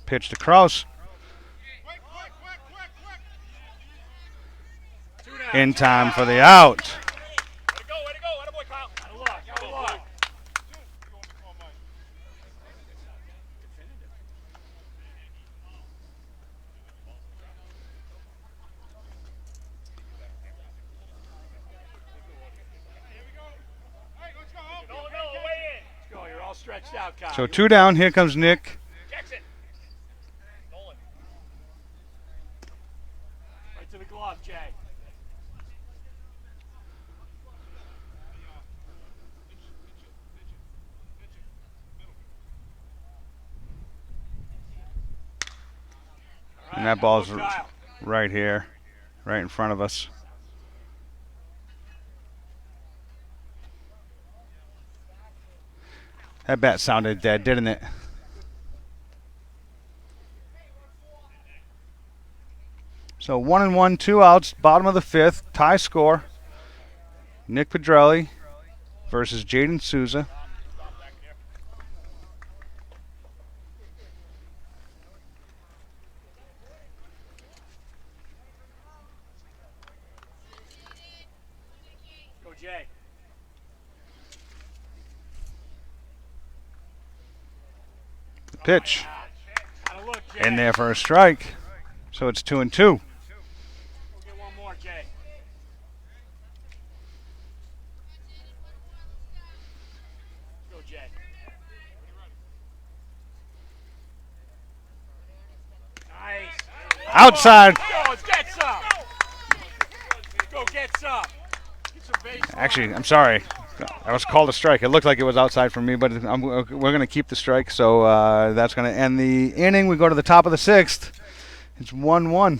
Pitch to Krause. In time for the out. Way to go. Way to go. Attaboy, Kyle. Out of luck. Out of luck. No, way in. Let's go. You're all stretched out, Kyle. So 2 down. Here comes Nick. Jackson. Nolan. Right to the glove, Jay. And that ball's Go, Kyle. right here, right in front of us. That bat sounded dead, didn't it? So 1 and 1, 2 outs, bottom of the 5th, tie score. Nick Pedrelli versus Jaden Souza. Go, Jay. Pitch Out of look, Jay. in there for a strike. So it's 2 and 2. We'll get one more, Jay. Go, Jay. Nice. Outside. Go, let's get some. Go get some. Get some base. Actually, I'm sorry. I was called a strike. It looked like it was outside for me, but we're going to keep the strike. So that's going to end the inning. We go to the top of the 6th. It's 1-1.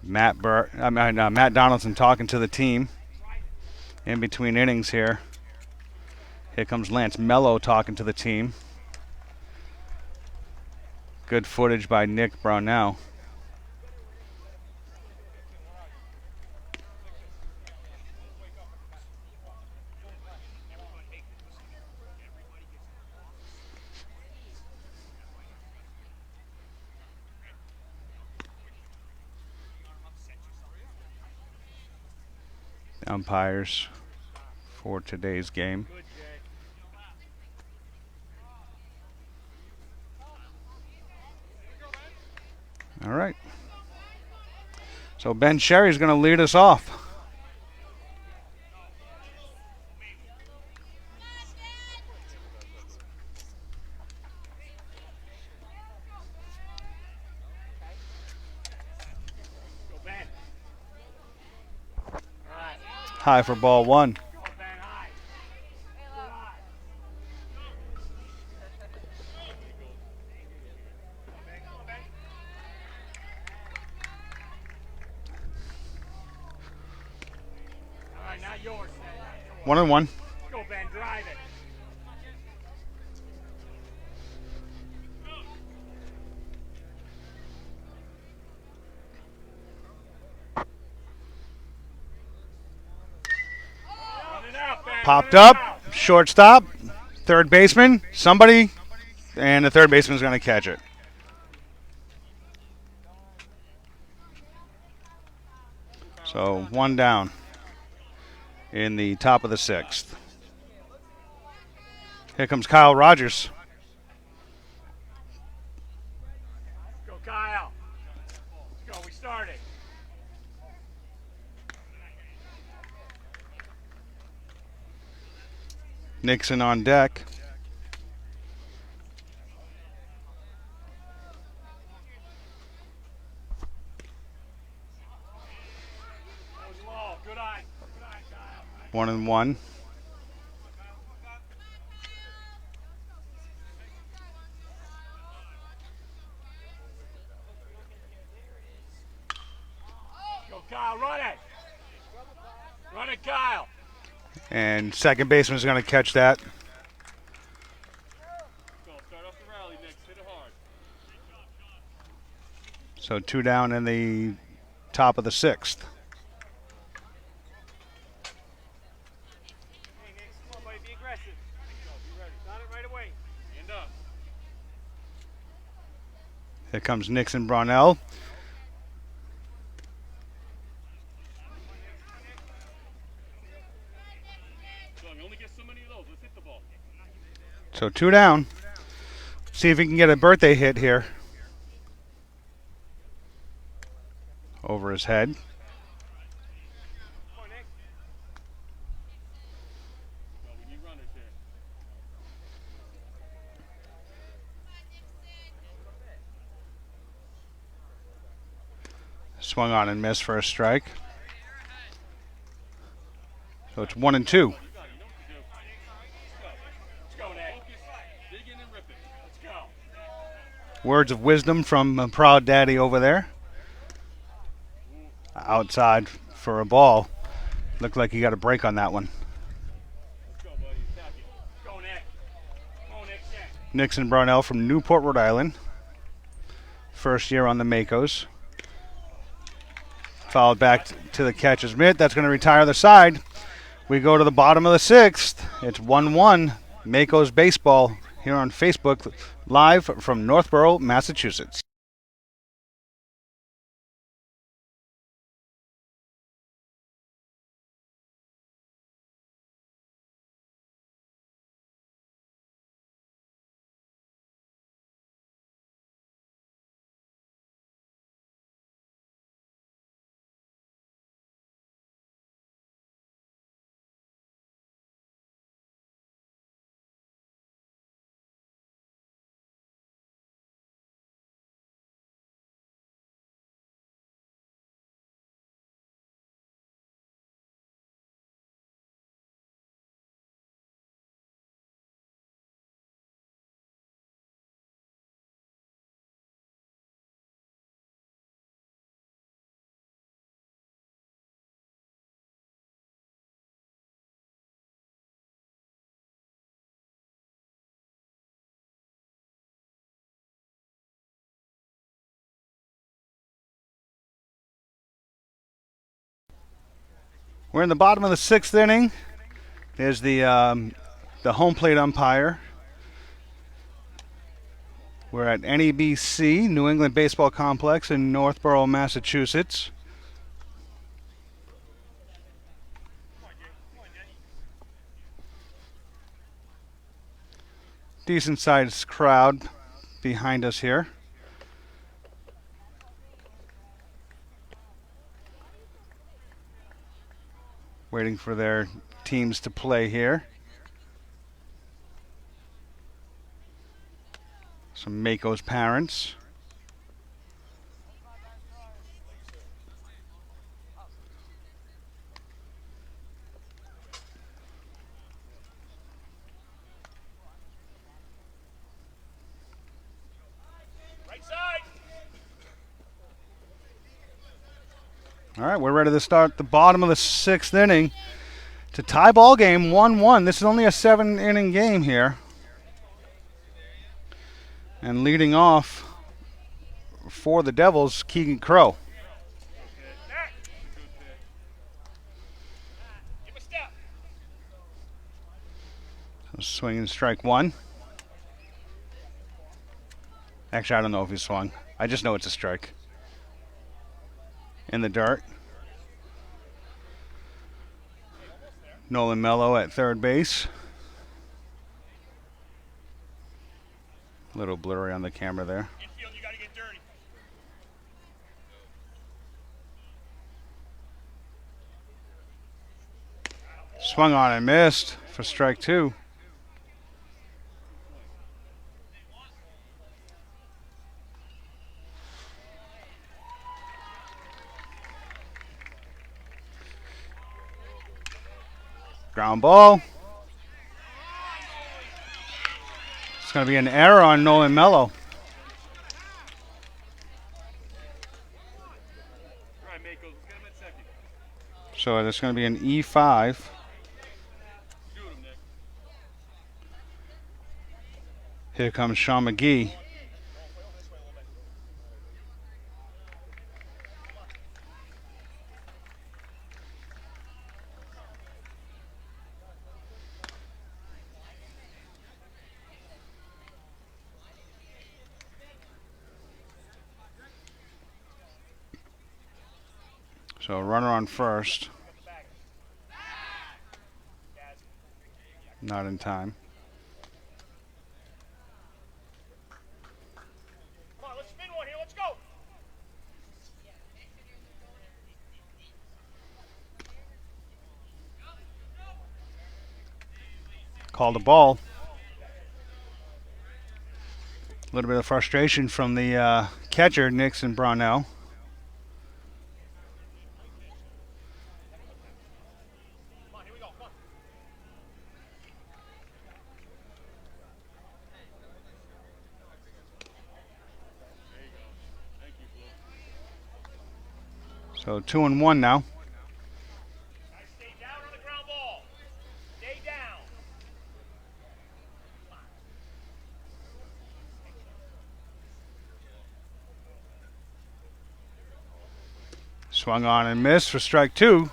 Matt Donaldson talking to the team in between innings here. Here comes Lance Mello talking to the team. Good footage by Nick Brownell. Umpires for today's game. All right. So Ben Sherry's going to lead us off. High for ball one. Yours. 1-1. Go, Ben. Drive it. Popped up. Shortstop. Third baseman. Somebody. And the third baseman's going to catch it. So one down in the top of the sixth. Here comes Kyle Rogers. Go, Kyle. Let's go. We started. Nixon on deck. That was low. Good eye. Good eye, Kyle. 1-1. Go, Kyle. Run it. Run it, Kyle. And second baseman's going to catch that. Go. Start off the rally, Nick. Hit it hard. So two down in the top of the sixth. Hey, Nick. Come on, buddy. Be aggressive. Go. Be ready. Got it right away. Stand up. Here comes Nixon Brownell. Only get so many of those. Let's hit the ball. So two down. See if he can get a birthday hit here. Over his head. Come on, Nick. Go. We need runners here. Swung on and missed for a strike. So it's 1-2. Let's go, Nick. Dig in and rip it. Let's go. Words of wisdom from a proud daddy over there. Outside for a ball. Looked like he got a break on that one. Let's go, buddy. Attack it. Go, Nick. Come on, Nick. Check. Nixon Brownell from Newport, Rhode Island. First year on the Makos. Fouled back to the catcher's mitt. That's going to retire the side. We go to the bottom of the sixth. It's 1-1. Makos baseball here on Facebook, live from Northborough, Massachusetts. We're in the bottom of the 6th inning. There's the home plate umpire. We're at NEBC, New England Baseball Complex in Northborough, Massachusetts. Decent sized crowd behind us here. Waiting for their teams to play here. Some Makos parents. Right side. All right, we're ready to start the bottom of the 6th inning. It's a tie ball game, 1-1. This is only a 7-inning game here. And leading off for the Devils, Keegan Crow. Give a step. Swing and strike one. Actually, I don't know if he swung. I just know it's a strike. In the dirt. Nolan Mello at third base. A little blurry on the camera there. Infield, you got to get dirty. Swung on and missed for strike two. Ground ball. It's going to be an error on Nolan Mello. All right, Makos, let's get him at second. So there's going to be an E5. Shoot him, Nick. Here comes Sean McGee. So runner on first. Not in time. Come on, let's spin one here. Let's go. Called a ball. A little bit of frustration from the catcher, Nixon Brownell. Come on, here we go. Come on. There you go. Thank you, Blue. So 2-1 now. Guys, stay down on the ground ball. Stay down. Swung on and missed for strike two.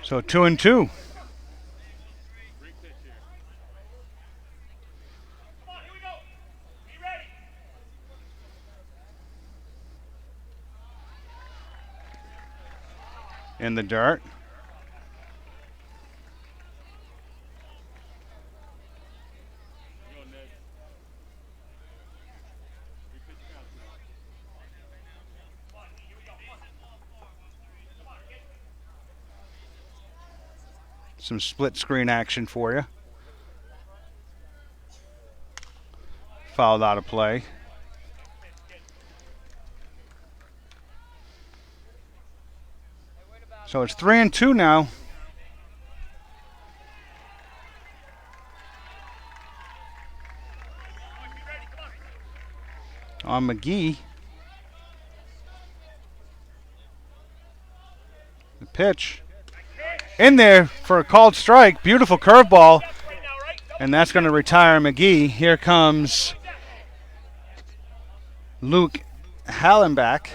So 2-2. Great pitch here. Come on, here we go. Be ready. In the dirt. Go, Nick. Three pitch count now. Come on, here we go. Come on. Come on, get. Some split screen action for you. Fouled out of play. So it's 3-2 now. Be ready. Come on. On McGee. The pitch. In there for a called strike. Beautiful curveball. Right now, right? And that's going to retire McGee. Here comes Luke Hallenbach.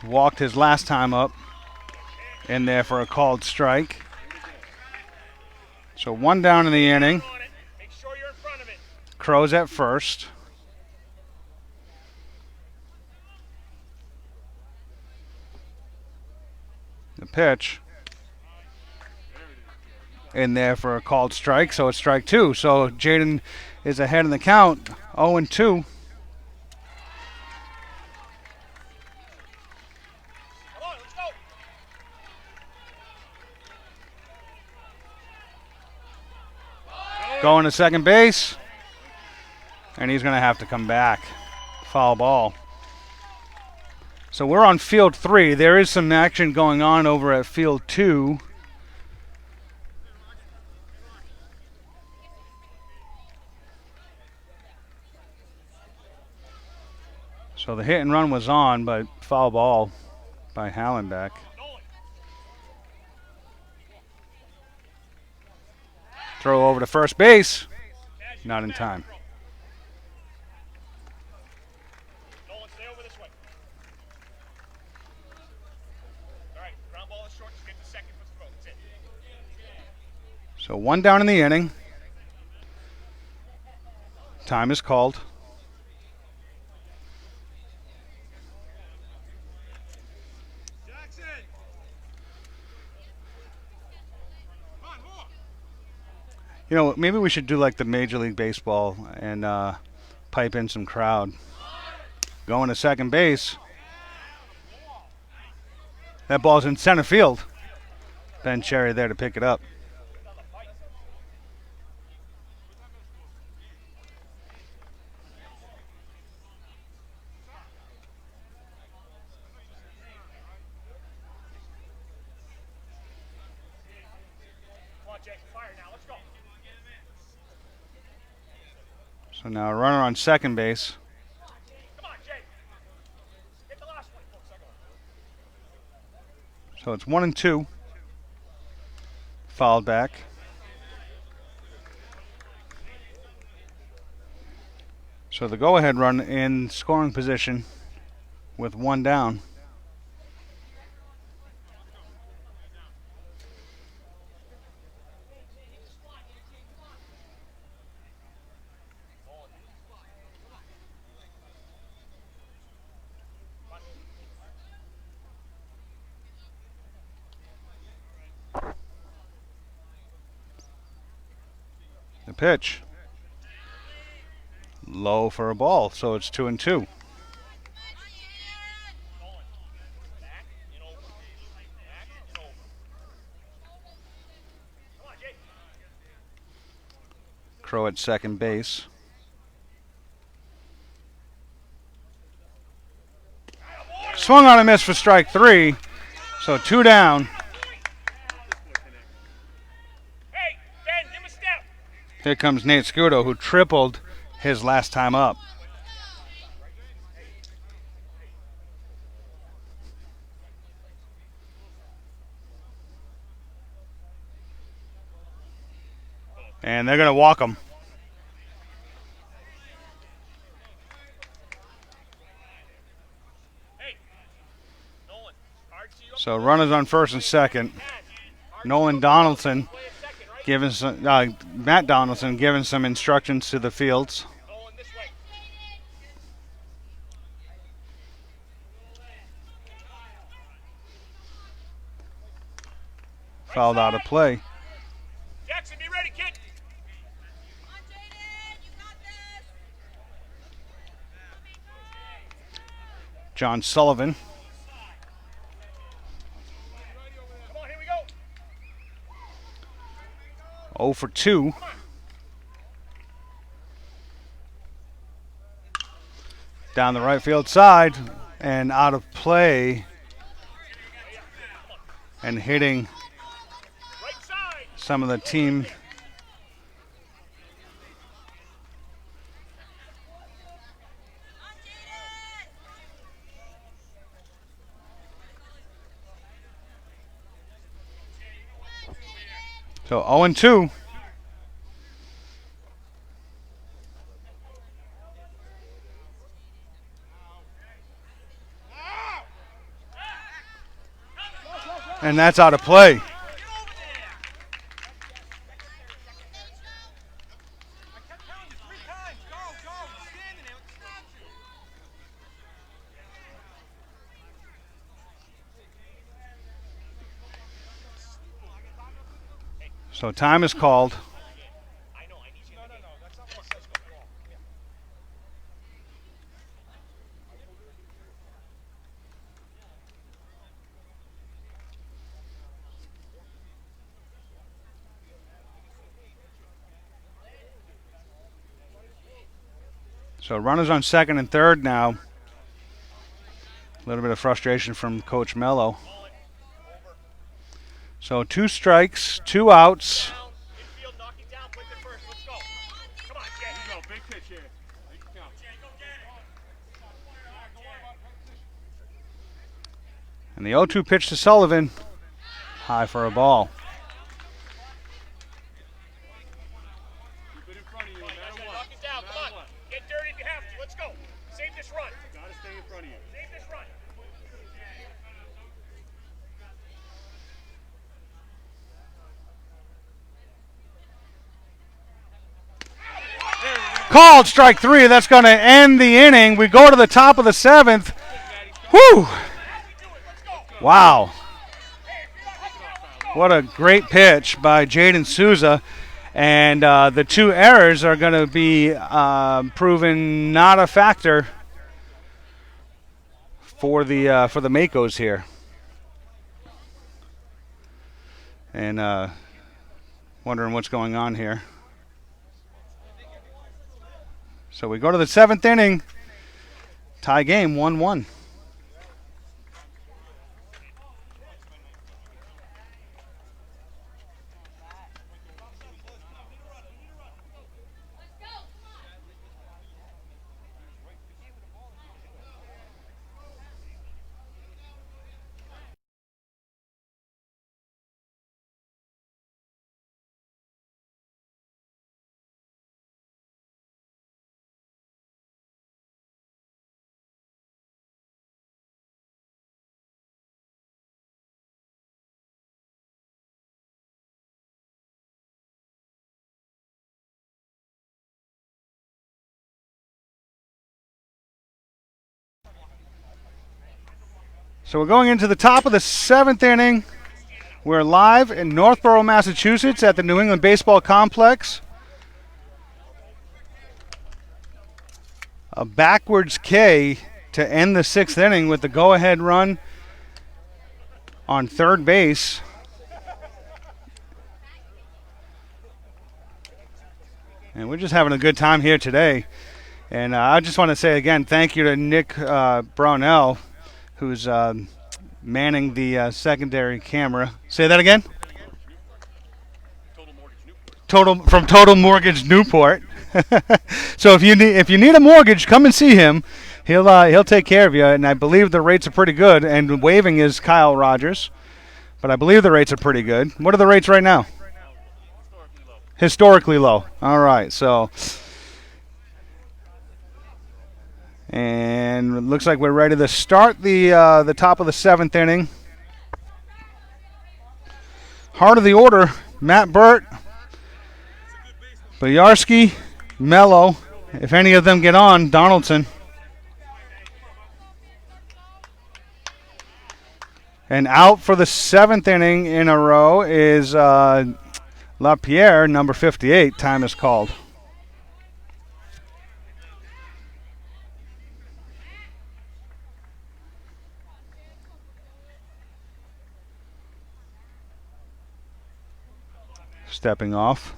walked his last time up, in there for a called strike. So 1 down in the inning. Make sure you're in front of it. Crows at first. The pitch in there for a called strike, so it's strike 2. So Jaden is ahead in the count, 0-2. Come on, let's go. Going to second base, and he's going to have to come back. Foul ball. So we're on field 3. There is some action going on over at field 2. So the hit and run was on, but foul ball by Hallenbeck. Throw over to first base. Not in time. Nolan, stay over this way. All right, ground ball is short. Just get to second for the throw. That's it. So 1 down in the inning. Time is called. Jackson. Come on, more. You know, maybe we should do like the Major League Baseball and pipe in some crowd. Going to second base. That ball's in center field. Ben Cherry there to pick it up. Come on, Jake. Fire now. Let's go. So now a runner on second base. Come on, Jake. Get the last one, folks. So it's 1-2. Fouled back. So the go-ahead run in scoring position with 1 down. The pitch. Low for a ball, so it's 2-2. Back and over. Back and over. Come on, Jake. Crow at second base. Swung on a miss for strike 3, so 2 down. Hey, Ben, give him a step. Here comes Nate Scudo, who tripled his last time up. And they're going to walk him. Hey, Nolan. Hard to see you up So runners on first and second. Nolan Donaldson play a second, right? giving some, Matt Donaldson giving some instructions to the fields. Nolan, this way. Fouled out of play. Jackson, be ready, kid. John Sullivan. Come on, here we go. 0 for 2. Down the right field side and out of play. And hitting Right side. some of the team. So 0-2. And that's out of play. So time is called. So runners on second and third now. A little bit of frustration from Coach Mello. So 2 strikes, 2 outs. And the 0-2 pitch to Sullivan. High for a ball. Called strike 3. That's going to end the inning. We go to the top of the 7th. Whew. Wow. What a great pitch by Jaden Souza. And the 2 errors are going to be proven not a factor for the Makos here. And wondering what's going on here. So we go to the 7th inning. Tie game, 1-1. So we're going into the top of the 7th inning. We're live in Northborough, Massachusetts at the New England Baseball Complex. A backwards K to end the 6th inning with the go-ahead run on third base. And we're just having a good time here today. And I just want to say again, thank you to Nick Brownell, who's manning the secondary camera. Say that again? From Total Mortgage Newport. So if you need a mortgage, come and see him. He'll take care of you, and I believe the rates are pretty good. And waiving is Kyle Rogers, but I believe the rates are pretty good. What are the rates right now? Historically low. All right, so. And it looks like we're ready to start the top of the 7th inning. Heart of the order, Matt Burt, Boyarsky, Mello. If any of them get on, Donaldson. And out for the 7th inning in a row is LaPierre, number 58. Time is called. Stepping off.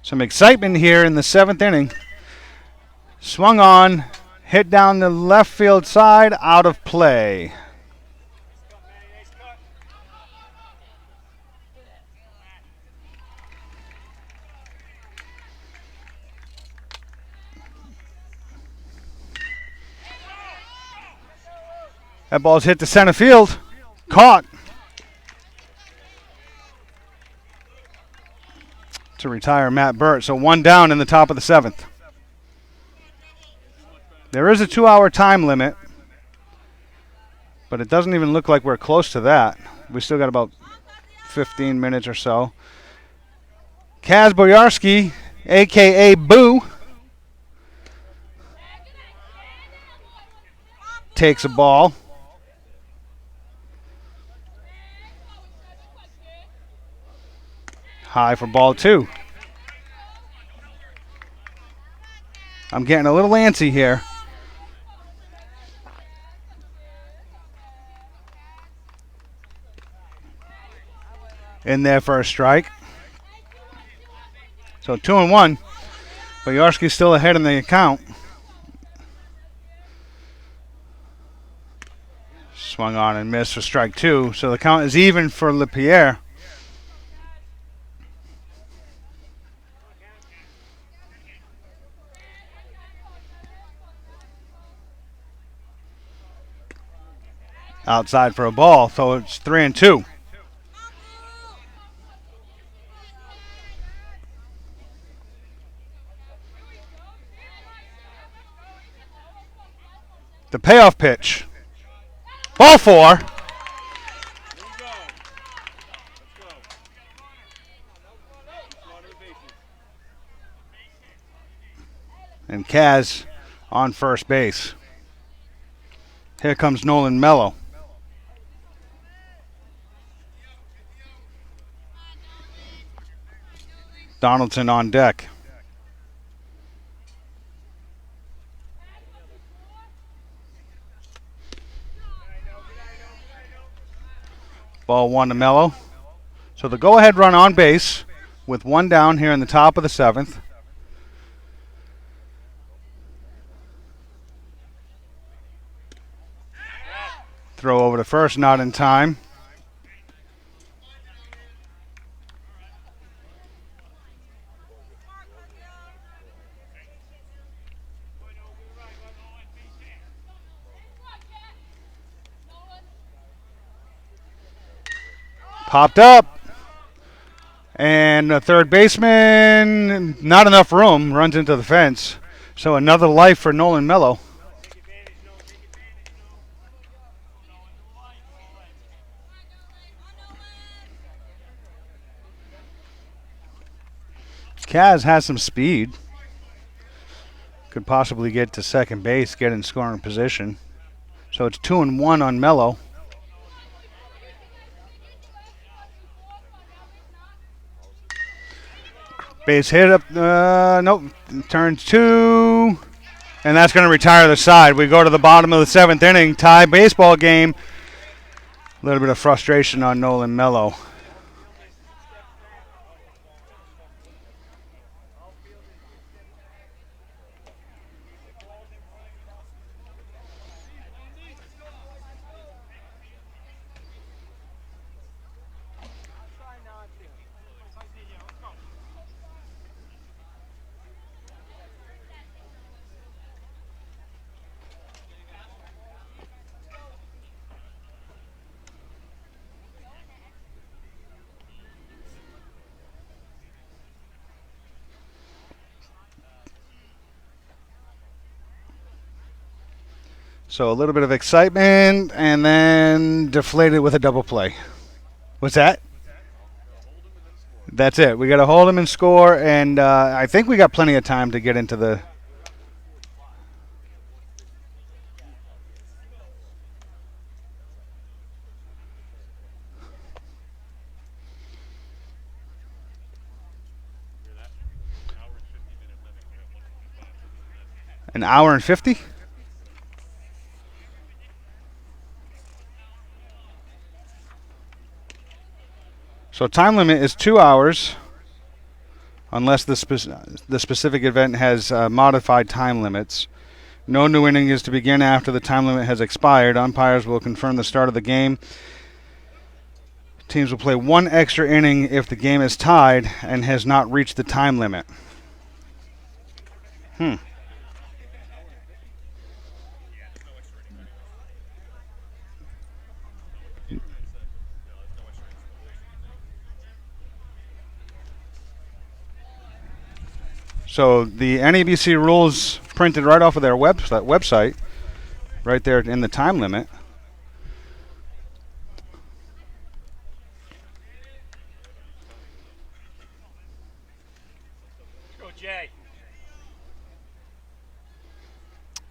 Some excitement here in the 7th inning. Swung on, hit down the left field side, out of play. That ball's hit to center field. Caught. To retire Matt Burt. So 1 down in the top of the 7th. There is a 2-hour time limit, but it doesn't even look like we're close to that. We still got about 15 minutes or so. Kaz Boyarsky, a.k.a. Boo, takes a ball. High for ball 2. I'm getting a little antsy here. In there for a strike. So 2-1. Boyarsky's still ahead in the account. Swung on and missed for strike 2. So the count is even for LePierre. Outside for a ball, so it's 3-2. The payoff pitch. Ball 4. And Kaz on first base. Here comes Nolan Mello. Donaldson on deck. Ball 1 to Mello. So the go-ahead run on base with 1 down here in the top of the 7th. Throw over to first, not in time. Popped up. And the third baseman, not enough room, runs into the fence. So another life for Nolan Mello. Kaz has some speed. Could possibly get to second base, get in scoring position. So it's 2-1 on Mello. Base hit up, nope, turns 2, and that's going to retire the side. We go to the bottom of the 7th inning, tie baseball game. A little bit of frustration on Nolan Mello. So a little bit of excitement, and then deflated with a double play. What's that? That's it. We got to hold him and score, and I think we got plenty of time to get into the. An hour and 50? So time limit is 2 hours, unless the specific event has modified time limits. No new inning is to begin after the time limit has expired. Umpires will confirm the start of the game. Teams will play 1 extra inning if the game is tied and has not reached the time limit. So the NABC rules printed right off of their website, right there in the time limit. Go, Jay.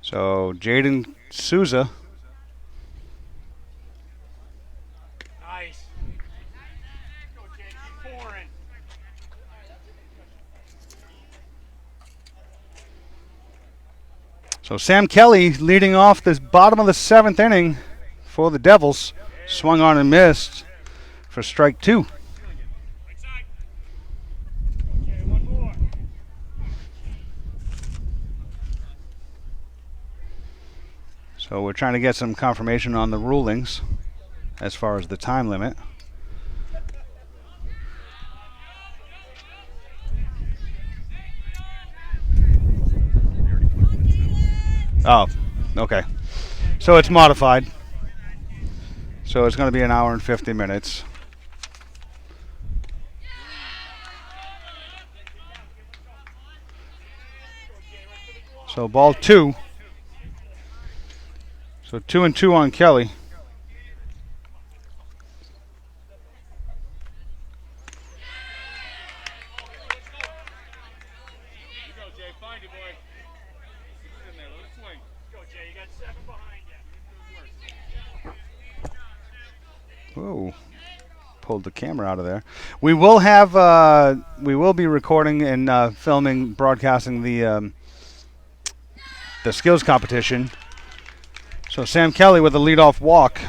So Jaden Souza. Nice. Go, Jay. Keep pouring. So Sam Kelly leading off this bottom of the 7th inning for the Devils. Swung on and missed for strike 2. Right side. Okay, one more. So we're trying to get some confirmation on the rulings as far as the time limit. Oh, okay. So it's modified. So it's going to be an hour and 50 minutes. So ball 2. So 2-2 on Kelly. You go, Jay. Find it, boy. Get in there. Let it swing. Go, Jay. You got 7 behind you. Whoa. Pulled the camera out of there. We will be recording and filming, broadcasting the skills competition. So Sam Kelly with a leadoff walk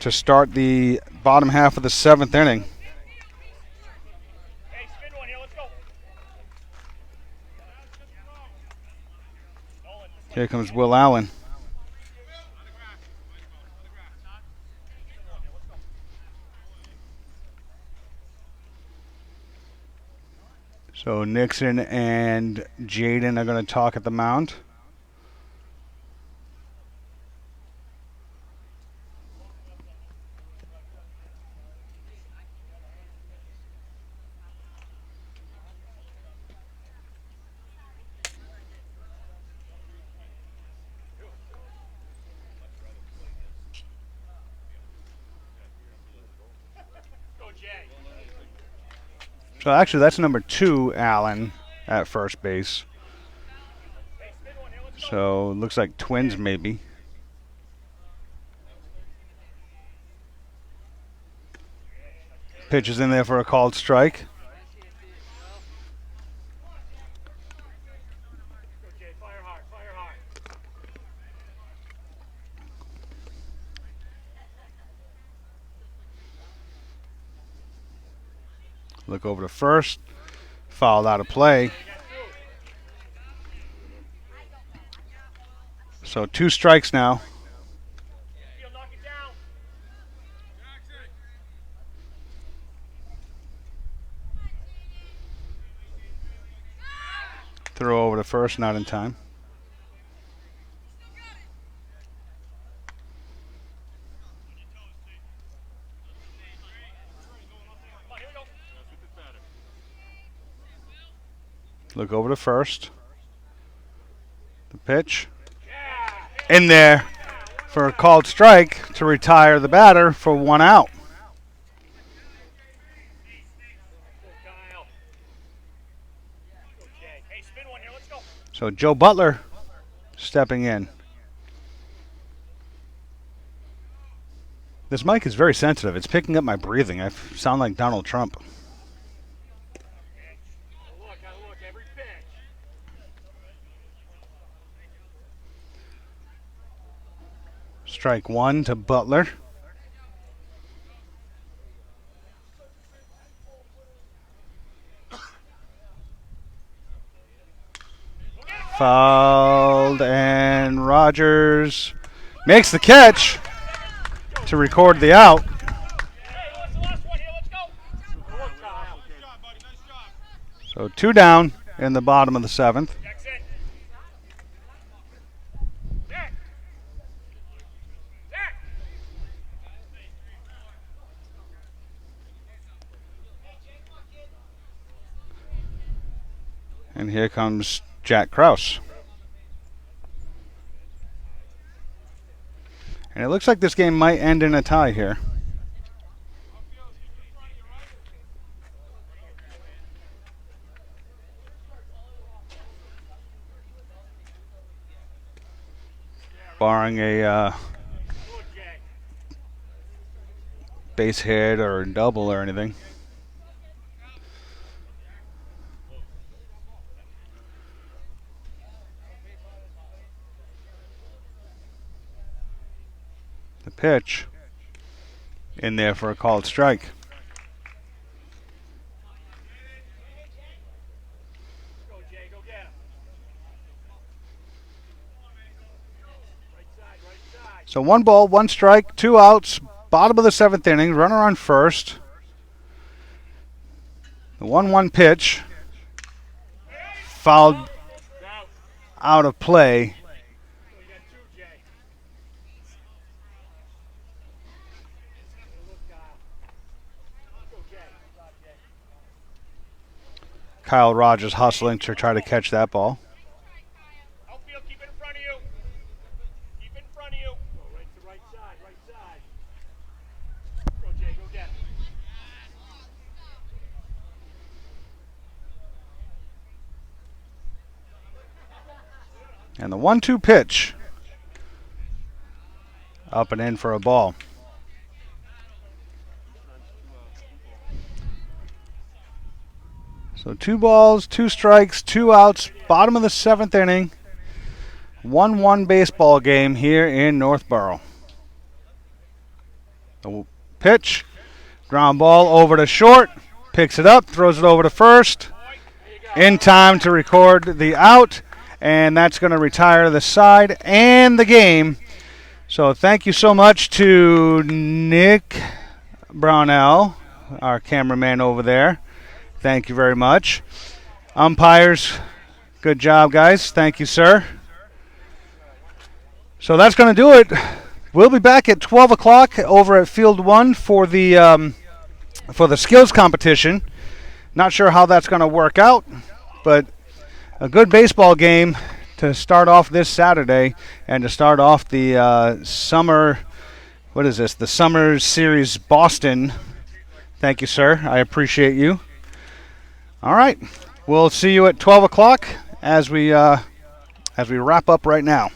to start the bottom half of the 7th inning. Hey, spin one here. Let's go. Here comes Will Allen. So Nixon and Jaden are going to talk at the mound. Go, Jay. So actually that's number 2, Allen, at first base. Hey, spin one here. Let's go. So looks like twins maybe. Pitch is in there for a called strike. Go, Jay. Fire hard. Fire hard. Look over to first. Fouled out of play. You got 2. So 2 strikes now. Field, knock it down. Throw over to first, not in time. Come on, here we go. Look over to first. The pitch. Yeah. In there for a called strike to retire the batter for 1 out. Go, Kyle. Go, Jay. Hey, spin one here. Let's go. So Joe Butler stepping in. This mic is very sensitive. It's picking up my breathing. I sound like Donald Trump. Look, every pitch. Strike 1 to Butler. Fouled, and Rogers makes the catch to record the out. Hey, what's the last one here? Let's go. Good work, Kyle. Nice job, buddy. Nice job. So 2 down in the bottom of the 7th. Jackson. Jack. Jack. And here comes Jack Krause. And it looks like this game might end in a tie here. Barring a base hit or a double or anything. The pitch in there for a called strike. Go, Jay. Go get him. Right side, right side. So 1 ball, 1 strike, 2 outs, bottom of the 7th inning, runner on first. The 1-1 pitch, fouled Out. out of play. So you got 2, Jay. Look, Kyle. Go, Jay. Kyle Rogers hustling to try to catch that ball. Outfield, keep it in front of you. Keep it in front of you. Go right to right side, right side. Go, Jay. Go get him. And the 1-2 pitch. Up and in for a ball. So 2 balls, 2 strikes, 2 outs, bottom of the 7th inning. 1-1 baseball game here in Northborough. The pitch, ground ball over to short, picks it up, throws it over to first. In time to record the out, and that's going to retire the side and the game. So thank you so much to Nick Brownell, our cameraman over there. Thank you very much. Umpires, good job, guys. Thank you, sir. So that's going to do it. We'll be back at 12 o'clock over at Field 1 for the skills competition. Not sure how that's going to work out, but a good baseball game to start off this Saturday and to start off the summer, what is this, the Summer Series Boston. Thank you, sir. I appreciate you. All right. We'll see you at 12 o'clock as we wrap up right now.